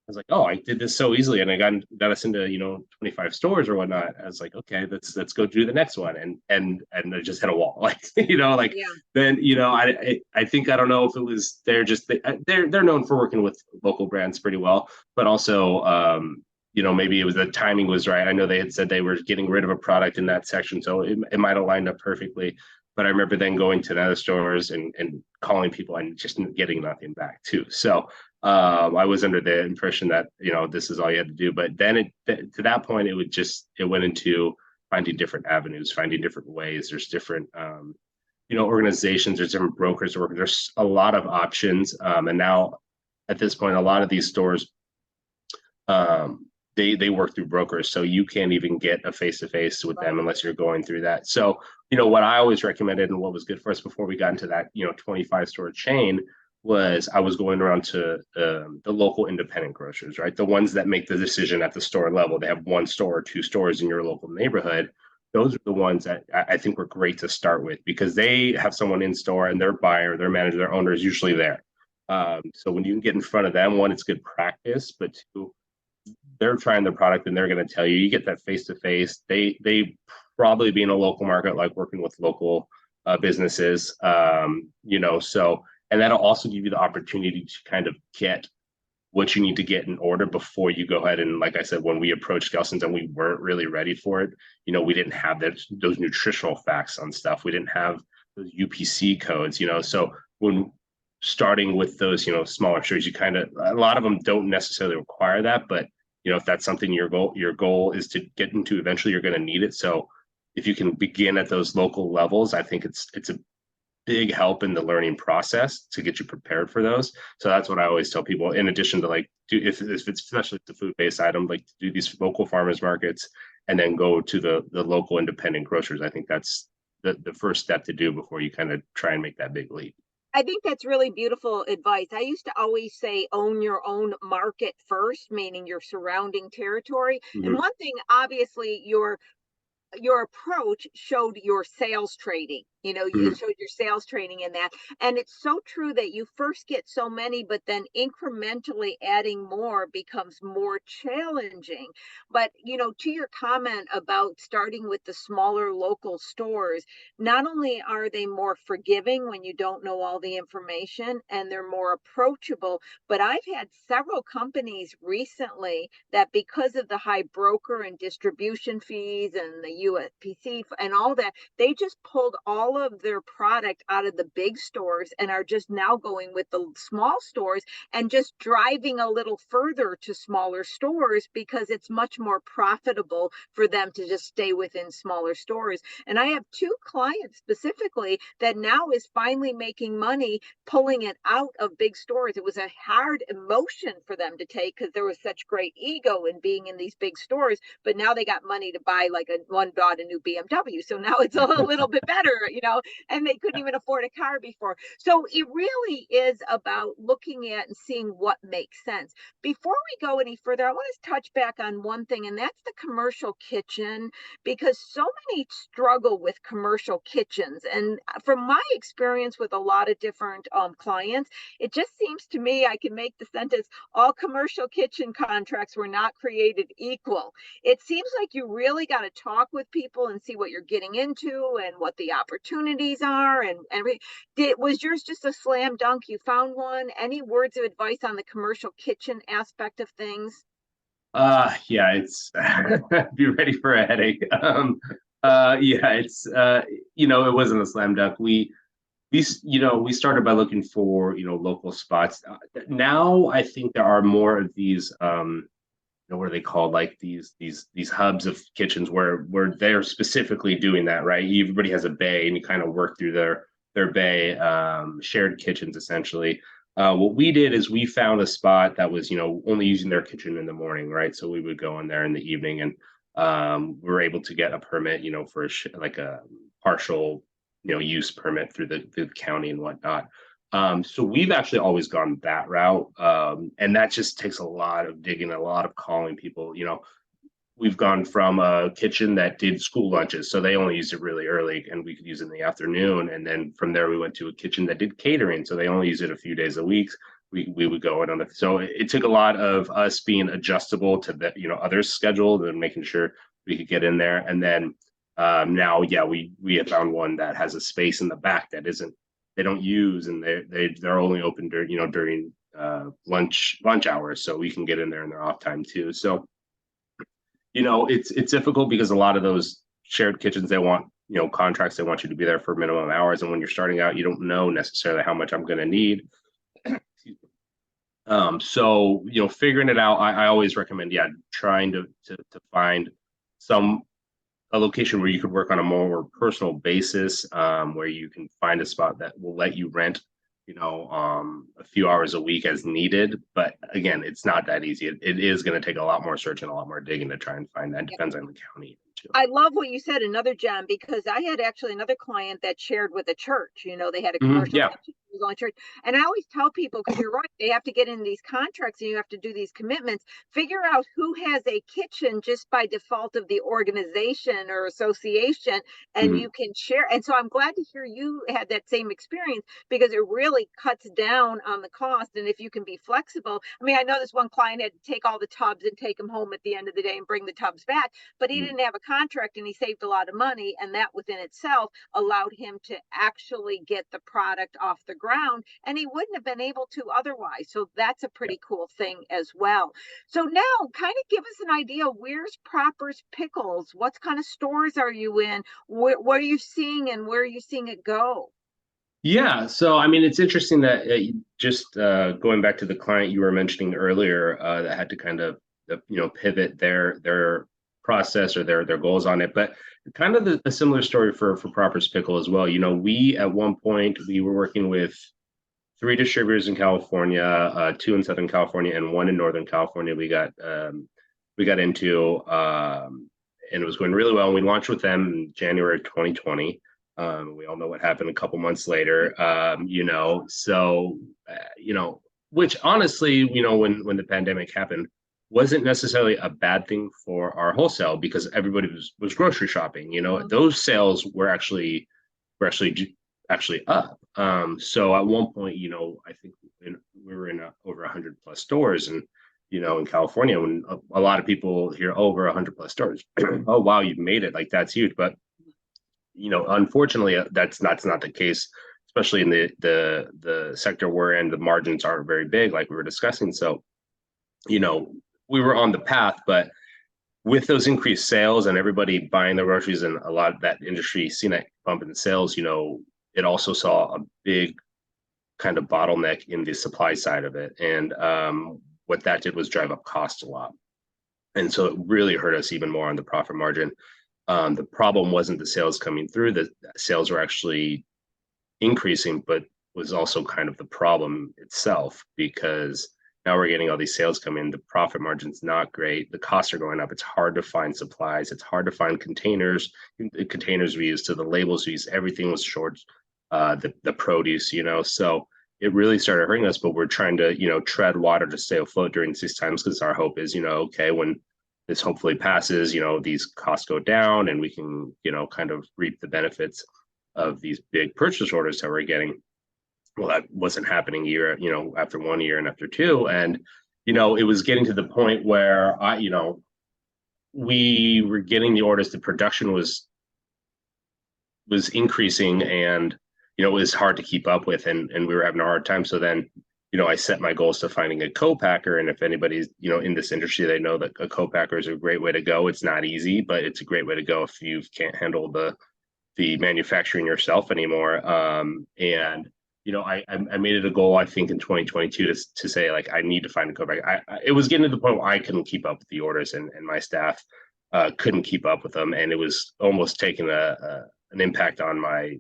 I was like, oh, I did this so easily, and I got us into 25 stores or whatnot. I was like, okay, let's go do the next one, and I just hit a wall, like Then I think, I don't know if it was they're known for working with local brands pretty well, but also maybe it was the timing was right. I know they had said they were getting rid of a product in that section, so it might have lined up perfectly. But I remember then going to other stores and calling people and just getting nothing back too. So I was under the impression that, this is all you had to do. But then to that point, it went into finding different avenues, finding different ways. There's different, organizations, there's different brokers working. There's a lot of options. And now at this point, a lot of these stores, they work through brokers. So you can't even get a face-to-face with them unless you're going through that. So, what I always recommended and what was good for us before we got into that, 25 store chain was I was going around to the local independent grocers, right? The ones that make the decision at the store level. They have one store or two stores in your local neighborhood. Those are the ones that I think were great to start with, because they have someone in store and their buyer, their manager, their owner is usually there. So when you can get in front of them, one, it's good practice, but two, they're trying the product and they're going to tell you, you get that face to face. They probably be in a local market, like working with local businesses, so, and that'll also give you the opportunity to kind of get what you need to get in order before you go ahead. And like I said, when we approached Gelson's and we weren't really ready for it, we didn't have those nutritional facts on stuff. We didn't have those UPC codes, so when starting with those, smaller stores, you kind of, a lot of them don't necessarily require that, but if that's something your goal is to get into, eventually you're going to need it. So if you can begin at those local levels, I think it's a big help in the learning process to get you prepared for those. So that's what I always tell people, in addition to like, if it's especially the food-based item, like to do these local farmers markets and then go to the local independent grocers. I think that's the first step to do before you kind of try and make that big leap. I think that's really beautiful advice. I used to always say own your own market first, meaning your surrounding territory. And Mm-hmm. one thing, obviously, your approach showed your sales trading. Mm-hmm. It showed your sales training in that. And it's so true that you first get so many, but then incrementally adding more becomes more challenging. But, to your comment about starting with the smaller local stores, not only are they more forgiving when you don't know all the information and they're more approachable, but I've had several companies recently that, because of the high broker and distribution fees and the USPC and all that, they just pulled all of their product out of the big stores and are just now going with the small stores and just driving a little further to smaller stores because it's much more profitable for them to just stay within smaller stores. And I have two clients specifically that now is finally making money pulling it out of big stores. It was a hard emotion for them to take because there was such great ego in being in these big stores, but now they got money to buy, like, one bought a new BMW. So now it's a little bit better, and they couldn't even afford a car before. So it really is about looking at and seeing what makes sense. Before we go any further, I want to touch back on one thing, and that's the commercial kitchen, because so many struggle with commercial kitchens. And from my experience with a lot of different clients, it just seems to me, I can make the sentence, all commercial kitchen contracts were not created equal. It seems like you really got to talk with people and see what you're getting into and what the opportunities are and everything. Was yours just a slam dunk? You found one? Any words of advice on the commercial kitchen aspect of things? Yeah, it's be ready for a headache. Yeah, it's it wasn't a slam dunk. We started by looking for local spots. Now I think there are more of these what are they called, like these hubs of kitchens where they're specifically doing that, right? Everybody has a bay and you kind of work through their bay, shared kitchens essentially. What we did is we found a spot that was only using their kitchen in the morning, right? So we would go in there in the evening, and we were able to get a permit for like a partial use permit through the county and whatnot. So we've actually always gone that route. And that just takes a lot of digging, a lot of calling people. We've gone from a kitchen that did school lunches, so they only used it really early and we could use it in the afternoon. And then from there, we went to a kitchen that did catering, so they only use it a few days a week. We would go in on so it took a lot of us being adjustable to the others' schedule and making sure we could get in there. And then now, yeah, we have found one that has a space in the back that they don't use, and they're only open during lunch hours, so we can get in there in their off time too. So it's difficult because a lot of those shared kitchens, they want contracts, they want you to be there for minimum hours, and when you're starting out, you don't know necessarily how much I'm going to need. So figuring it out, I always recommend trying to find a location where you could work on a more personal basis, where you can find a spot that will let you rent a few hours a week as needed. But again, it's not that easy. It is going to take a lot more search and a lot more digging to try and find that. Depends on the county. I love what you said, another gem, because I had actually another client that shared with a church. You know, they had a commercial Yeah. kitchen, it was on church. And I always tell people, because you're right, they have to get in these contracts and you have to do these commitments. Figure out who has a kitchen just by default of the organization or association, and you can share. And so I'm glad to hear you had that same experience, because it really cuts down on the cost. And if you can be flexible, I mean, I know this one client had to take all the tubs and take them home at the end of the day and bring the tubs back, but he didn't have a contract and he saved a lot of money. And that within itself allowed him to actually get the product off the ground, and he wouldn't have been able to otherwise. So that's a pretty cool thing as well. So now kind of give us an idea, where's Proper's Pickles? What kind of stores are you in? What are you seeing and where are you seeing it go? Yeah, so I mean, it's interesting that just going back to the client you were mentioning earlier that had to kind of pivot their process or their goals on it, but kind of a similar story for Proper's Pickle as well. You know, we at one point we were working with 3 distributors in California, 2 in Southern California, and 1 in Northern California. We got into and it was going really well. And we launched with them in January 2020. We all know what happened a couple months later. Which honestly, when the pandemic happened, wasn't necessarily a bad thing for our wholesale, because everybody was grocery shopping. Those sales were actually up. So at one point, I think we were in over 100 plus stores, and in California, when a lot of people hear over 100 plus stores, oh wow, you've made it, like that's huge. But unfortunately, that's not the case, especially in the sector we're in. The margins aren't very big, like we were discussing. So, we were on the path, but with those increased sales and everybody buying the groceries and a lot of that industry seeing that bump in sales, it also saw a big kind of bottleneck in the supply side of it. And what that did was drive up costs a lot. And so it really hurt us even more on the profit margin. The problem wasn't the sales coming through, the sales were actually increasing, but was also kind of the problem itself, because now we're getting all these sales come in, the profit margin's not great, the costs are going up, it's hard to find supplies, it's hard to find containers, the containers we use to the labels we use, everything was short, the produce, so it really started hurting us. But we're trying to, tread water to stay afloat during these times, because our hope is, okay, when this hopefully passes, these costs go down and we can, kind of reap the benefits of these big purchase orders that we're getting. Well, that wasn't happening after 1 year and after 2. And, it was getting to the point where we were getting the orders, the production was increasing, and, it was hard to keep up with, and we were having a hard time. So then, I set my goals to finding a co-packer. And if anybody's, in this industry, they know that a co-packer is a great way to go. It's not easy, but it's a great way to go if you can't handle the manufacturing yourself anymore. And, I made it a goal, I think, in 2022 to say, like, I need to find a co-packer. It was getting to the point where I couldn't keep up with the orders, and my staff couldn't keep up with them. And it was almost taking an impact on my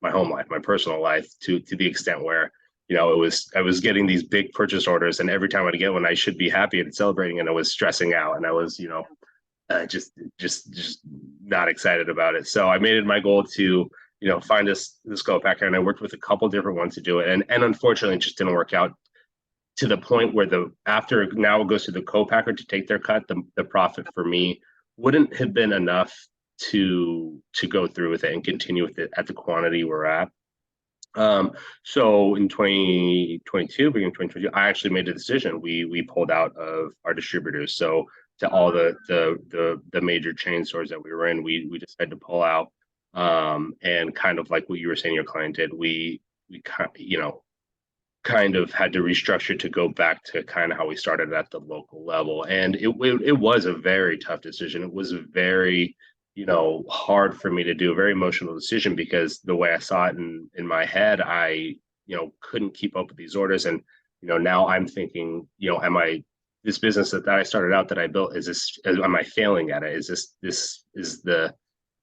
home life, my personal life, to the extent where, I was getting these big purchase orders, and every time I'd get one, I should be happy and celebrating, and I was stressing out, and I was, just not excited about it. So I made it my goal to, find this co-packer, and I worked with a couple different ones to do it, and unfortunately, it just didn't work out, to the point where after now it goes to the co-packer to take their cut, the profit for me wouldn't have been enough to go through with it and continue with it at the quantity we're at. So in 2022, beginning of 2022, I actually made a decision. We pulled out of our distributors. So to all the major chain stores that we were in, we decided to pull out. And kind of like what you were saying your client did, we kind of had to restructure to go back to kind of how we started at the local level. And it was a very tough decision. It was a very hard for me to do, a very emotional decision, because the way I saw it in my head, I, couldn't keep up with these orders. And, now I'm thinking, this business that I started out, that I built, am I failing at it? This is the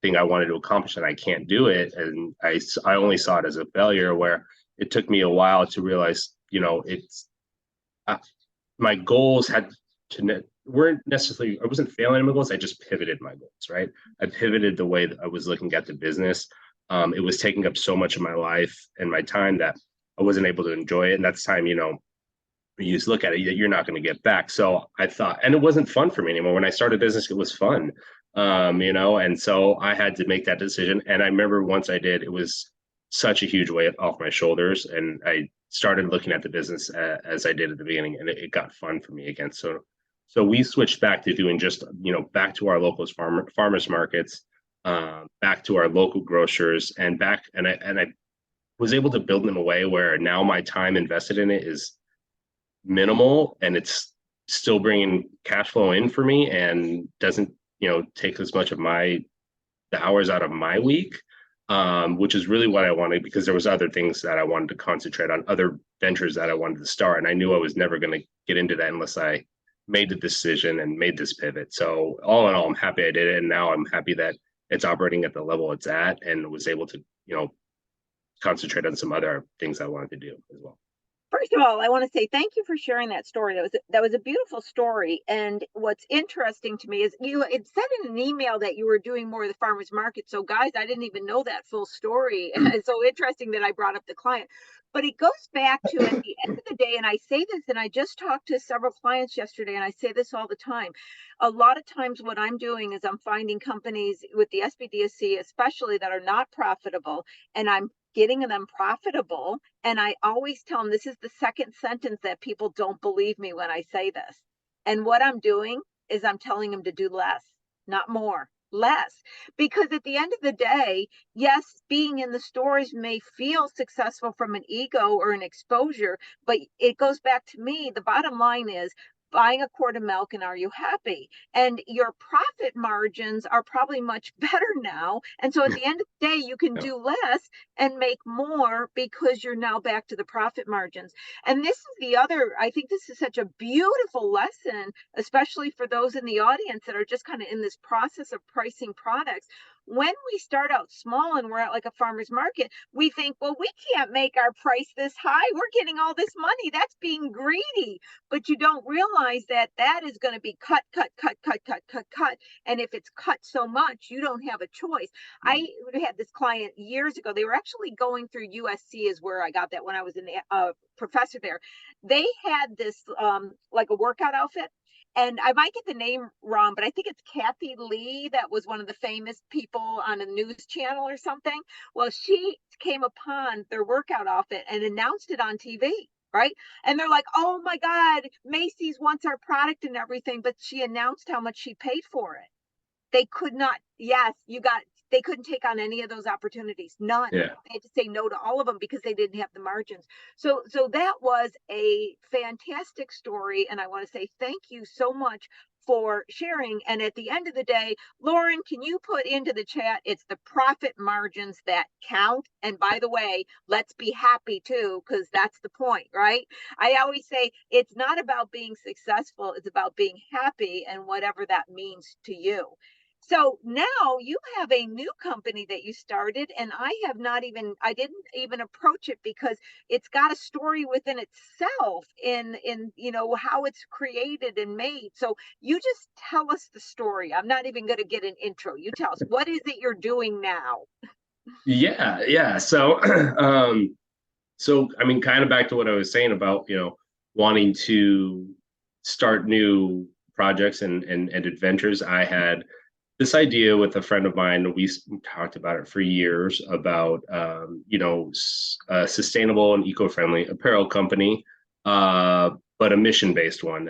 thing I wanted to accomplish, and I can't do it. And I only saw it as a failure, where it took me a while to realize, my goals had weren't necessarily, I wasn't failing my goals. I just pivoted my goals, right? I pivoted the way that I was looking at the business. It was taking up so much of my life and my time that I wasn't able to enjoy it. And that's time, you know, you just look at it, you're not going to get back. So I thought, and it wasn't fun for me anymore. When I started business, it was fun, you know, and so I had to make that decision. And I remember once I did, it was such a huge weight off my shoulders. And I started looking at the business as I did at the beginning, and it got fun for me again. So we switched back to doing just, you know, back to our local farmers markets, back to our local grocers, and back, and I was able to build in a way where now my time invested in it is minimal, and it's still bringing cash flow in for me, and doesn't, you know, take as much of the hours out of my week, which is really what I wanted, because there was other things that I wanted to concentrate on, other ventures that I wanted to start, and I knew I was never going to get into that unless I made the decision and made this pivot. So all in all, I'm happy I did it, and now I'm happy that it's operating at the level it's at, and was able to, you know, concentrate on some other things I wanted to do as well. First of all, I want to say thank you for sharing that story. That was a beautiful story. And what's interesting to me is it said in an email that you were doing more of the farmers market. So guys, I didn't even know that full story. And it's so interesting that I brought up the client. But it goes back to, at the end of the day, and I say this, and I just talked to several clients yesterday, and I say this all the time. A lot of times what I'm doing is I'm finding companies with the SBDSC, especially, that are not profitable, and I'm getting them profitable. And I always tell them, this is the second sentence that people don't believe me when I say this. And what I'm doing is I'm telling them to do less, not more, less. Because at the end of the day, yes, being in the stores may feel successful from an ego or an exposure, but it goes back to me. The bottom line is, buying a quart of milk, and are you happy? And your profit margins are probably much better now. And so at the end of the day, you can do less and make more, because you're now back to the profit margins. And this is the other, I think this is such a beautiful lesson, especially for those in the audience that are just kind of in this process of pricing products. When we start out small and we're at like a farmer's market, we think, well, we can't make our price this high. We're getting all this money. That's being greedy. But you don't realize that that is going to be cut. And if it's cut so much, you don't have a choice. I had this client years ago. They were actually going through USC, is where I got that when I was a professor there. They had this like a workout outfit. And I might get the name wrong, but I think it's Kathy Lee, that was one of the famous people on a news channel or something. Well, she came upon their workout outfit and announced it on TV, right? And they're like, oh my God, Macy's wants our product and everything. But she announced how much she paid for it. They could not, they couldn't take on any of those opportunities. None. Yeah. They had to say no to all of them because they didn't have the margins. So that was a fantastic story. And I want to say thank you so much for sharing. And at the end of the day, Lauren, can you put into the chat, it's the profit margins that count. And by the way, let's be happy too, because that's the point, right? I always say it's not about being successful. It's about being happy, and whatever that means to you. So now you have a new company that you started, and I didn't even approach it, because it's got a story within itself in you know, how it's created and made. So you just tell us the story. I'm not even going to get an intro. You tell us, what is it you're doing now? Yeah. So, so I mean, kind of back to what I was saying about, you know, wanting to start new projects and adventures. I had this idea with a friend of mine. We talked about it for years about, you know, a sustainable and eco-friendly apparel company, but a mission-based one.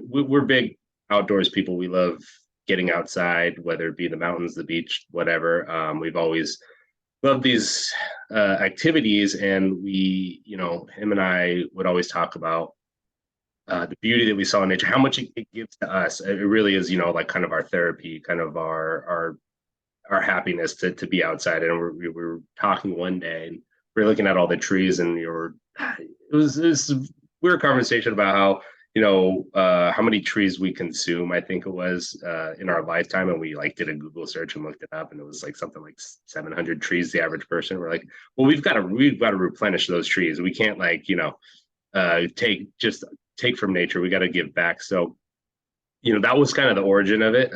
We're big outdoors people. We love getting outside, whether it be the mountains, the beach, whatever. We've always loved these activities, and we, you know, him and I would always talk about the beauty that we saw in nature, how much it gives to us. It really is, you know, like kind of our therapy, kind of our happiness to be outside. And we were talking one day, and we were looking at all the trees, and it was this weird conversation about how, you know, how many trees we consume, I think it was, in our lifetime. And we like did a Google search and looked it up, and it was like something like 700 trees, the average person. We're like, well, we've got to replenish those trees. We can't, like, you know, take from nature. We got to give back. So that was kind of the origin of it.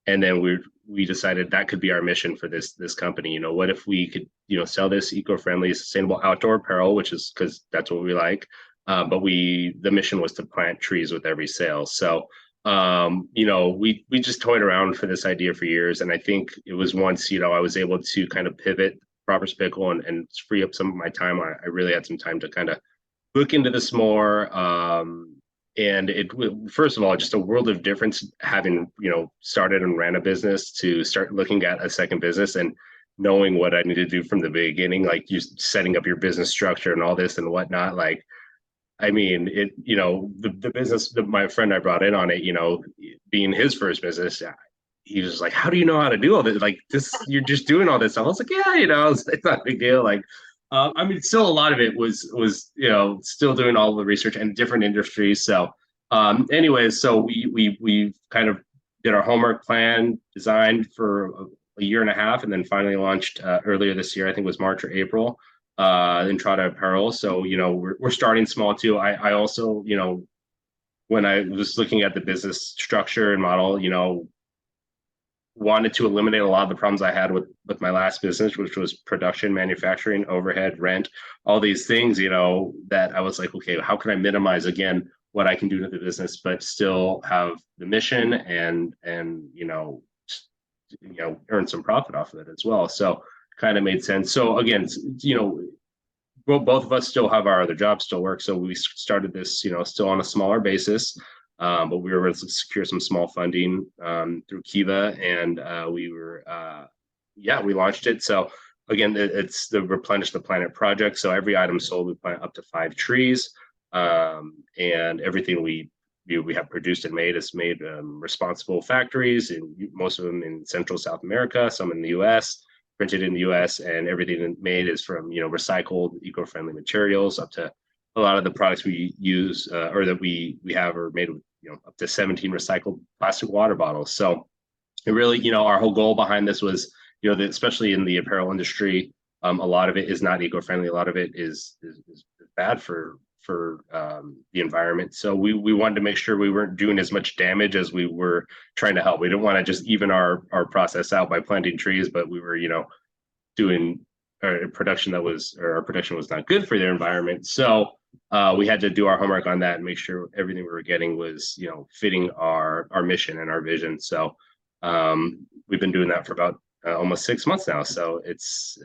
And then we decided that could be our mission for this company. What if we could, sell this eco-friendly, sustainable outdoor apparel, which is because that's what we like. But the mission was to plant trees with every sale. So, we just toyed around for this idea for years. And I think it was once, I was able to kind of pivot Proper's Pickle and free up some of my time. I really had some time to kind of look into this more. And it, first of all, just a world of difference having, started and ran a business to start looking at a second business and knowing what I need to do from the beginning, like you setting up your business structure and all this and whatnot. Like, I mean, the business that my friend I brought in on it, being his first business, he was like, how do you know how to do all this? Like this, you're just doing all this. I was like, yeah, it's not a big deal. Like, I mean, still a lot of it was still doing all the research and different industries. So, anyways, so we kind of did our homework plan, designed for a year and a half, and then finally launched earlier this year. I think it was March or April. nTRADA Apparel. So we're starting small too. I also when I was looking at the business structure and model, wanted to eliminate a lot of the problems I had with my last business, which was production, manufacturing, overhead, rent, all these things, that I was like, okay, how can I minimize again what I can do to the business, but still have the mission and earn some profit off of it as well. So kind of made sense. So again, both of us still have our other jobs, still work. So we started this, still on a smaller basis. But we were able to secure some small funding through Kiva, and we launched it. So again, it's the Replenish the Planet Project. So every item sold, we plant up to 5 trees, and everything we have produced and made is made responsible factories, and most of them in Central South America, some in the U.S., printed in the U.S., and everything made is from recycled, eco-friendly materials. Up to a lot of the products we use or that we have are made with up to 17 recycled plastic water bottles. So it really, our whole goal behind this was, that especially in the apparel industry, a lot of it is not eco-friendly. A lot of it is bad for the environment. So we wanted to make sure we weren't doing as much damage as we were trying to help. We didn't want to just even our process out by planting trees, but we were, doing our production was not good for their environment. So we had to do our homework on that and make sure everything we were getting was, fitting our mission and our vision. So we've been doing that for about almost 6 months now. So this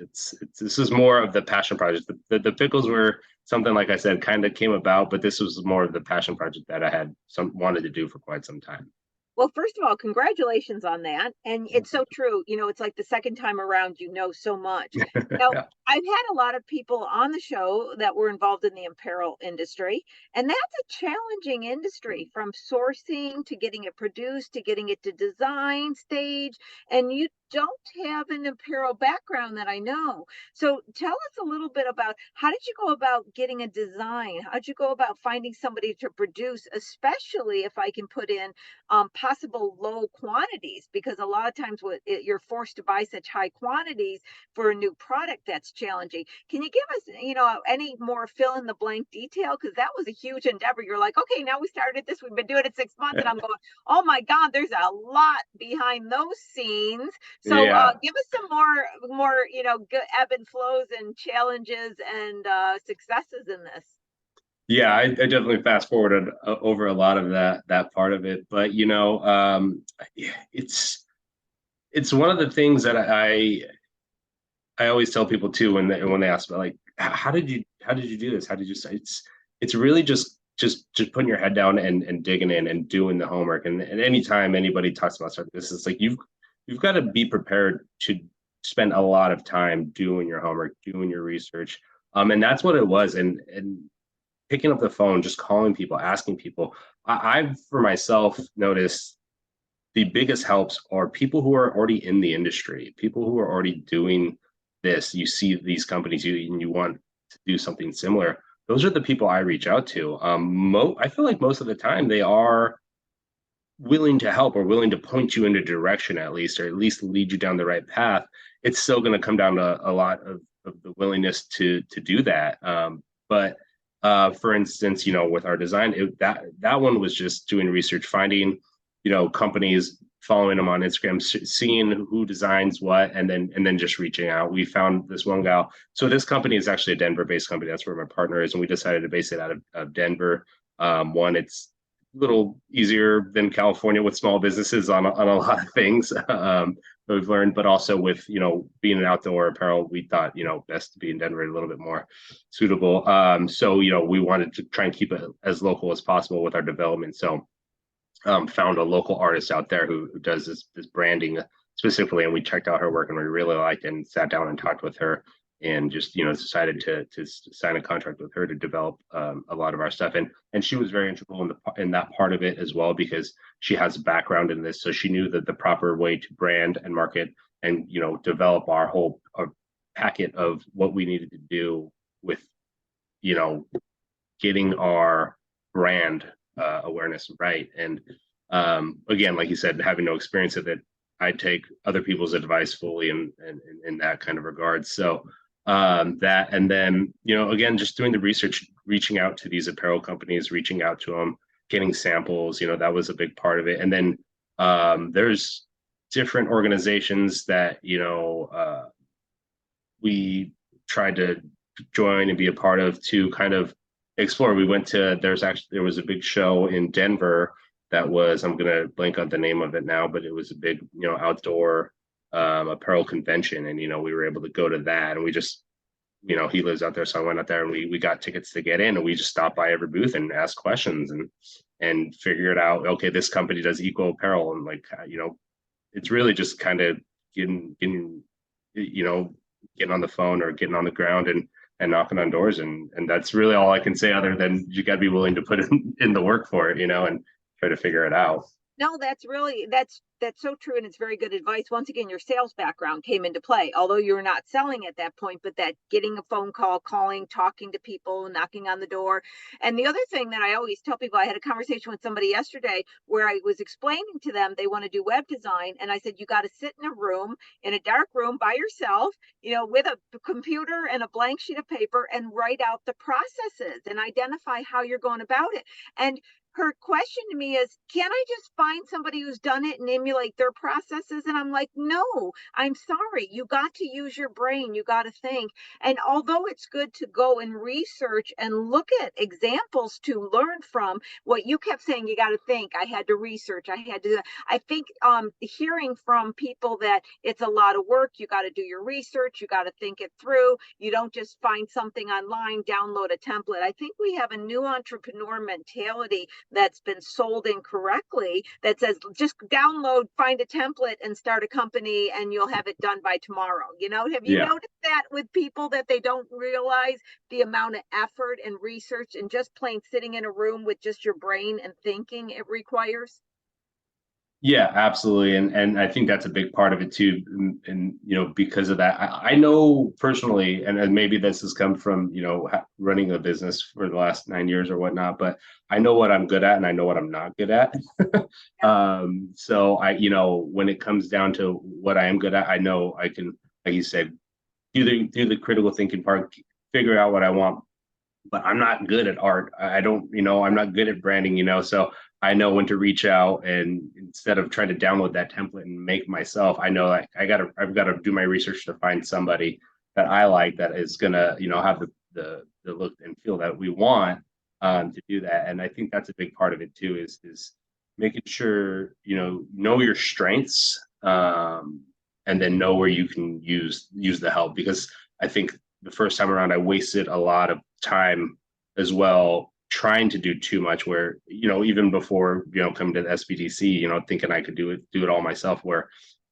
is more of the passion project. The pickles were something, like I said, kind of came about, but this was more of the passion project that I had wanted to do for quite some time. Well, first of all, congratulations on that. And it's so true. It's like the second time around, so much. Now, Yeah. I've had a lot of people on the show that were involved in the apparel industry, and that's a challenging industry, from sourcing to getting it produced to getting it to design stage. And you don't have an apparel background that I know. So tell us a little bit about, how did you go about getting a design? How did you go about finding somebody to produce, especially if I can put in possible low quantities, because a lot of times you're forced to buy such high quantities for a new product. That's challenging. Can you give us, any more fill in the blank detail? Because that was a huge endeavor. You're like, okay, now we started this. We've been doing it 6 months, and I'm going, oh my God, there's a lot behind those scenes. So Yeah. give us some more, good ebb and flows and challenges and successes in this. Yeah, I definitely fast forwarded over a lot of that part of it, but it's one of the things that I always tell people too when they ask about, like, how did you do this? How did you say it's really just putting your head down and digging in and doing the homework. And anytime anybody talks about stuff, this is like you've got to be prepared to spend a lot of time doing your homework, doing your research. And that's what it was. And picking up the phone, just calling people, asking people. I've, for myself, noticed the biggest helps are people who are already in the industry, people who are already doing this. You see these companies, and you want to do something similar. Those are the people I reach out to. I feel like most of the time they are willing to help or willing to point you in a direction, at least, or at least lead you down the right path. It's still going to come down to a lot of the willingness to do that. But for instance, with our design, that one was just doing research, finding companies, following them on Instagram, seeing who designs what, and then just reaching out. We found this one gal. So this company is actually a Denver-based company. That's where my partner is, and we decided to base it out of Denver. One, it's a little easier than California with small businesses on a lot of things that we've learned, but also with being an outdoor apparel, we thought best to be in Denver, a little bit more suitable. So we wanted to try and keep it as local as possible with our development. So found a local artist out there who does this branding specifically, and we checked out her work and we really liked it, and sat down and talked with her, and just decided to sign a contract with her to develop a lot of our stuff. And she was very integral in that part of it as well, because she has a background in this, so she knew that the proper way to brand and market and develop our whole packet of what we needed to do with getting our brand awareness right. And again, like you said, having no experience of it, I take other people's advice fully in that kind of regard. So that, and then again, just doing the research, reaching out to these apparel companies, reaching out to them, getting samples, that was a big part of it. And then there's different organizations that we tried to join and be a part of to kind of explore. We went to, there was a big show in Denver that was, I'm gonna blank on the name of it now, but it was a big outdoor apparel convention, and we were able to go to that, and we just he lives out there, so I went out there and we got tickets to get in, and we just stopped by every booth and asked questions and figured out, okay, this company does eco apparel, and it's really just kind of getting on the phone or getting on the ground and knocking on doors, and that's really all I can say, other than you got to be willing to put in the work for it, and try to figure it out. No, that's so true, and it's very good advice. Once again, your sales background came into play, although you were not selling at that point, but that getting a phone call, calling, talking to people, knocking on the door. And the other thing that I always tell people, I had a conversation with somebody yesterday where I was explaining to them they want to do web design, and I said, you got to sit in a room, in a dark room by yourself, with a computer and a blank sheet of paper, and write out the processes and identify how you're going about it. And her question to me is, can't I just find somebody who's done it and emulate their processes? And I'm like, no, I'm sorry. You got to use your brain. You got to think. And although it's good to go and research and look at examples to learn from, what you kept saying, you got to think. I had to research. I had to do that. I think hearing from people that it's a lot of work. You got to do your research. You got to think it through. You don't just find something online, download a template. I think we have a new entrepreneur mentality that's been sold incorrectly, that says just download, find a template and start a company and you'll have it done by tomorrow. Have you noticed that with people, that they don't realize the amount of effort and research and just plain sitting in a room with just your brain and thinking it requires? Yeah, absolutely. And I think that's a big part of it too. And because of that, I know personally, and maybe this has come from, running a business for the last 9 years or whatnot, but I know what I'm good at and I know what I'm not good at. So when it comes down to what I am good at, I know I can, like you said, do the critical thinking part, figure out what I want, but I'm not good at art. I don't, I'm not good at branding, so I know when to reach out, and instead of trying to download that template and make myself, I know I've got to do my research to find somebody that I like, that is gonna, have the look and feel that we want to do that. And I think that's a big part of it too, is making sure, know your strengths, and then know where you can use the help. Because I think the first time around, I wasted a lot of time as well, trying to do too much, where, even before, coming to the SBDC, thinking I could do it all myself, where,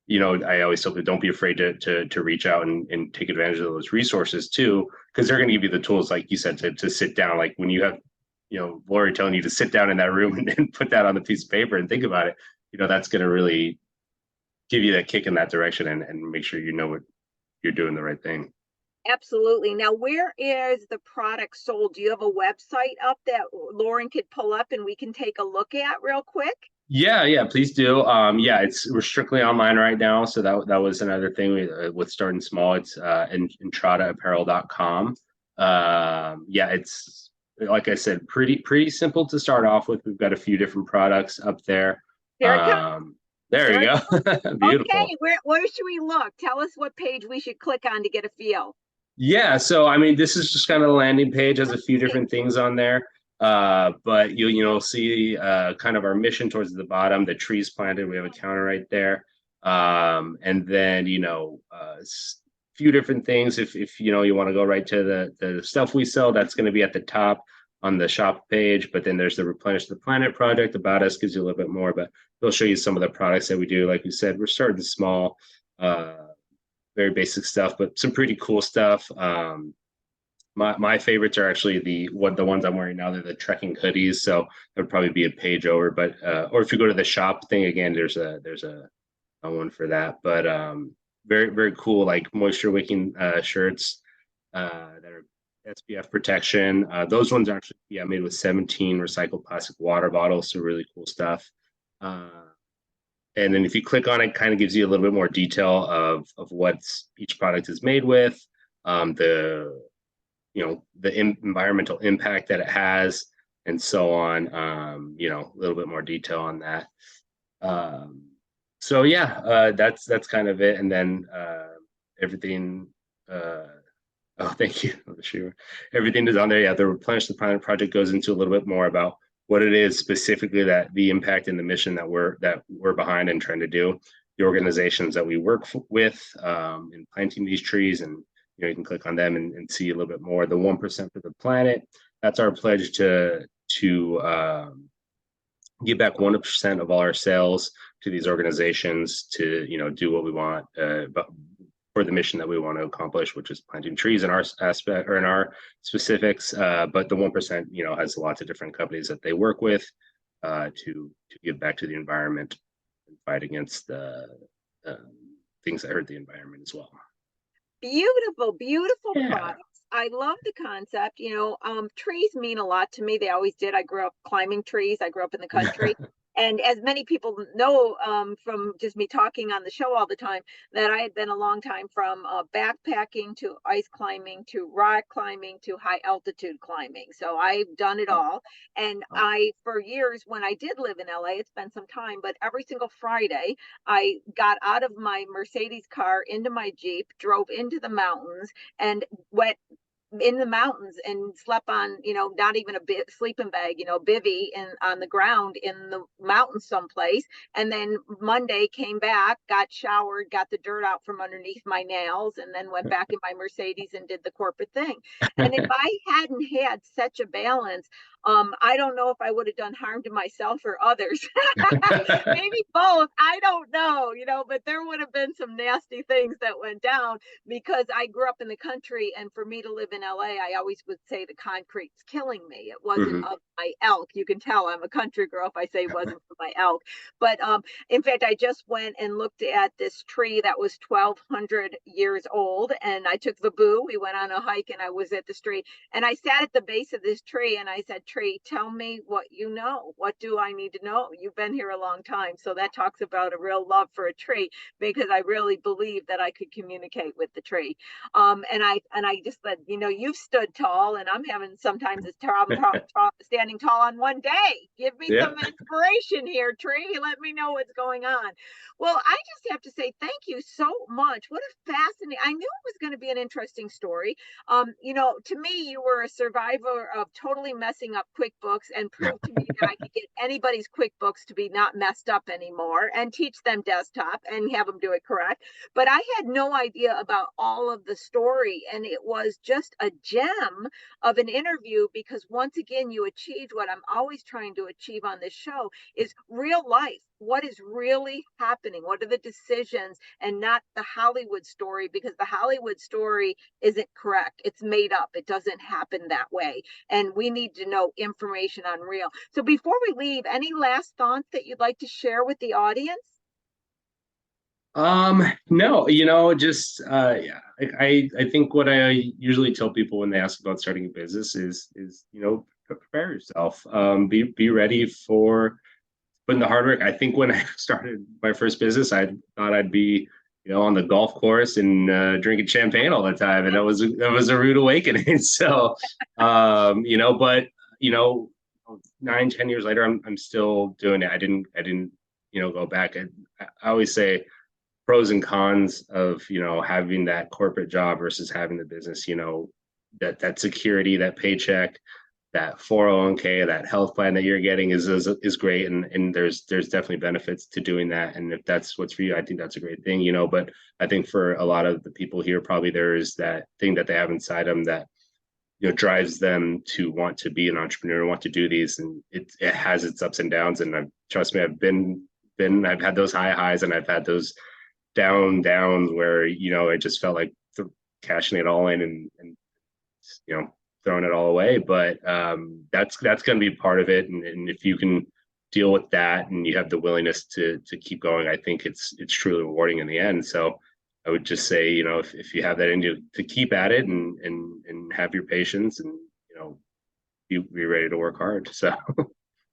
I always tell people, don't be afraid to reach out and take advantage of those resources too, because they're going to give you the tools, like you said, to sit down. Like when you have, Lori telling you to sit down in that room and put that on the piece of paper and think about it, that's going to really give you that kick in that direction, and make sure what you're doing the right thing. Absolutely. Now, where is the product sold? Do you have a website up that Lauren could pull up and we can take a look at real quick? Yeah, please do. We're strictly online right now, so that was another thing with starting small. It's nTRADAapparel.com. It's, like I said, pretty simple to start off with. We've got a few different products up there. Here it comes. There There you it go. Beautiful. Okay, where should we look? Tell us what page we should click on to get a feel. Yeah, so I mean, this is just kind of the landing page, has a few different things on there. But you'll see kind of our mission towards the bottom, the trees planted. We have a counter right there. And then few different things. If you want to go right to the stuff we sell, that's going to be at the top on the shop page. But then there's the Replenish the Planet project. About us gives you a little bit more, but they'll show you some of the products that we do. Like we said, we're starting small. Very basic stuff, but some pretty cool stuff. My favorites are actually the ones I'm wearing now. They're the trekking hoodies, so that would probably be a page over. But or if you go to the shop thing again, there's a one for that. But very very cool, like moisture wicking shirts that are SPF protection. Those ones are actually made with 17 recycled plastic water bottles, so really cool stuff. And then if you click on it, kind of gives you a little bit more detail of what each product is made with, the environmental impact that it has, and so on. A little bit more detail on that. So yeah, that's kind of it. And then everything. Oh, thank you. Sure. Everything is on there. Yeah, the Replenish the Planet project goes into a little bit more about what it is specifically, that the impact and the mission that we're behind and trying to do, the organizations that we work with in planting these trees. And you can click on them and see a little bit more. The 1% for the planet, that's our pledge to give back 1% of all our sales to these organizations to do what we want, but for the mission that we want to accomplish, which is planting trees in our aspect or in our specifics. But the 1%, has lots of different companies that they work with to give back to the environment and fight against the things that hurt the environment as well. Beautiful, beautiful products. I love the concept. Trees mean a lot to me. They always did. I grew up climbing trees. I grew up in the country. And as many people know from just me talking on the show all the time, that I had been a long time from backpacking to ice climbing to rock climbing to high altitude climbing. So I've done it all. And for years, when I did live in LA, it's been some time, but every single Friday, I got out of my Mercedes car into my Jeep, drove into the mountains, and went in the mountains and slept on, not even a sleeping bag, bivvy on the ground in the mountains someplace. And then Monday came back, got showered, got the dirt out from underneath my nails, and then went back in my Mercedes and did the corporate thing. And if I hadn't had such a balance, I don't know if I would have done harm to myself or others. Maybe both. I don't know, but there would have been some nasty things that went down because I grew up in the country. And for me to live in LA, I always would say the concrete's killing me. It wasn't of my elk. You can tell I'm a country girl if I say it wasn't for my elk. But in fact, I just went and looked at this tree that was 1,200 years old. And I took the boo. We went on a hike and I was at the tree. And I sat at the base of this tree and I said, tree, tell me what you know. What do I need to know? You've been here a long time. So that talks about a real love for a tree, because I really believe that I could communicate with the tree. And I just said, you've stood tall, and I'm having sometimes this standing tall on one day. Give me some inspiration here, tree. Let me know what's going on. Well, I just have to say thank you so much. What a fascinating, I knew it was going to be an interesting story. To me, you were a survivor of totally messing up QuickBooks and proved to me that I could get anybody's QuickBooks to be not messed up anymore and teach them desktop and have them do it correct. But I had no idea about all of the story, and it was just a gem of an interview, because once again, you achieved what I'm always trying to achieve on this show, is real life. What is really happening? What are the decisions, and not the Hollywood story, because the Hollywood story isn't correct. It's made up. It doesn't happen that way. And we need to know information on real. So before we leave, any last thoughts that you'd like to share with the audience? No, just I think what I usually tell people when they ask about starting a business is prepare yourself. Be ready for putting the hard work. I think when I started my first business, I thought I'd be on the golf course and drinking champagne all the time, and that was a rude awakening. So but 9-10 years later, I'm still doing it. I didn't go back. I always say pros and cons of, having that corporate job versus having the business, that security, that paycheck, that 401k, that health plan that you're getting is great. And there's definitely benefits to doing that. And if that's what's for you, I think that's a great thing, but I think for a lot of the people here, probably there is that thing that they have inside them that, drives them to want to be an entrepreneur, want to do these. And it has its ups and downs. And trust me, I've had those highs and I've had those downs where, I just felt like cashing it all in and throwing it all away. But that's going to be part of it. And if you can deal with that and you have the willingness to keep going, I think it's truly rewarding in the end. So I would just say, if you have that in you, to keep at it and have your patience and, be ready to work hard. So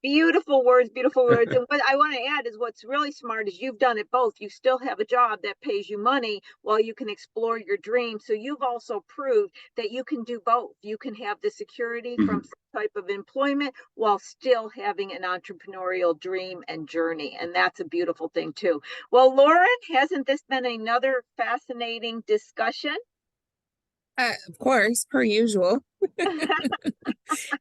Beautiful words, beautiful words. And what I want to add is what's really smart is you've done it both. You still have a job that pays you money while you can explore your dream. So you've also proved that you can do both. You can have the security from some type of employment while still having an entrepreneurial dream and journey. And that's a beautiful thing too. Well, Lauren, hasn't this been another fascinating discussion? Of course, per usual.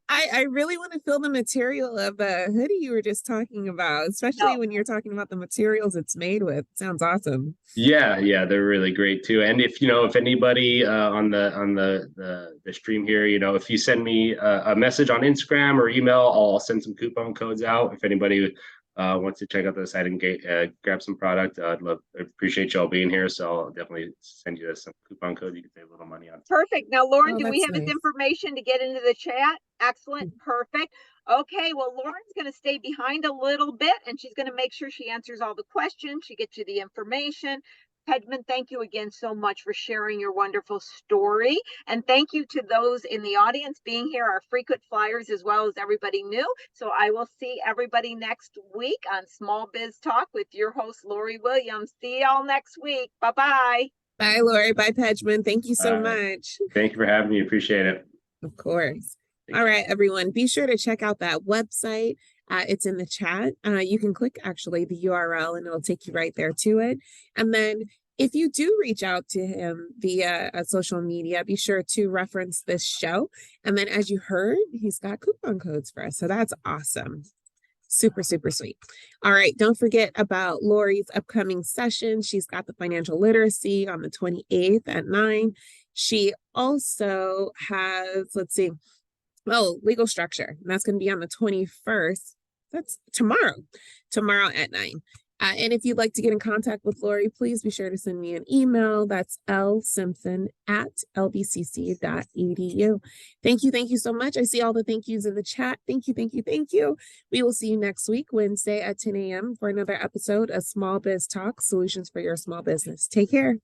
I really want to feel the material of the hoodie you were just talking about, especially when you're talking about the materials it's made with. Sounds awesome. Yeah, they're really great too. And if anybody on the stream here, if you send me a message on Instagram or email, I'll send some coupon codes out. If anybody wants to check out the site and grab some product, I appreciate y'all being here. So I'll definitely send you some coupon code. You can save a little money on. Perfect. Now, Lauren, do we have his information to get into the chat? Excellent. Perfect. Okay. Well, Lauren's going to stay behind a little bit and she's going to make sure she answers all the questions. She gets you the information. Pejmon, thank you again so much for sharing your wonderful story. And thank you to those in the audience being here, our frequent flyers, as well as everybody new. So I will see everybody next week on Small Biz Talk with your host, Lori Williams. See y'all next week. Bye-bye. Bye, Lori. Bye, Pejmon. Thank you so much. Thank you for having me. Appreciate it. Of course. All right, everyone. Be sure to check out that website. It's in the chat. You can click actually the URL and it'll take you right there to it. And then if you do reach out to him via social media, be sure to reference this show. And then as you heard, he's got coupon codes for us. So that's awesome. Super, super sweet. All right. Don't forget about Lori's upcoming session. She's got the financial literacy on the 28th at 9. She also has, legal structure. And that's going to be on the 21st. That's tomorrow at 9. And if you'd like to get in contact with Lori, please be sure to send me an email. That's lsimpson@lbcc.edu. Thank you so much. I see all the thank yous in the chat. Thank you. We will see you next week, Wednesday at 10 a.m. for another episode of Small Biz Talk, Solutions for Your Small Business. Take care.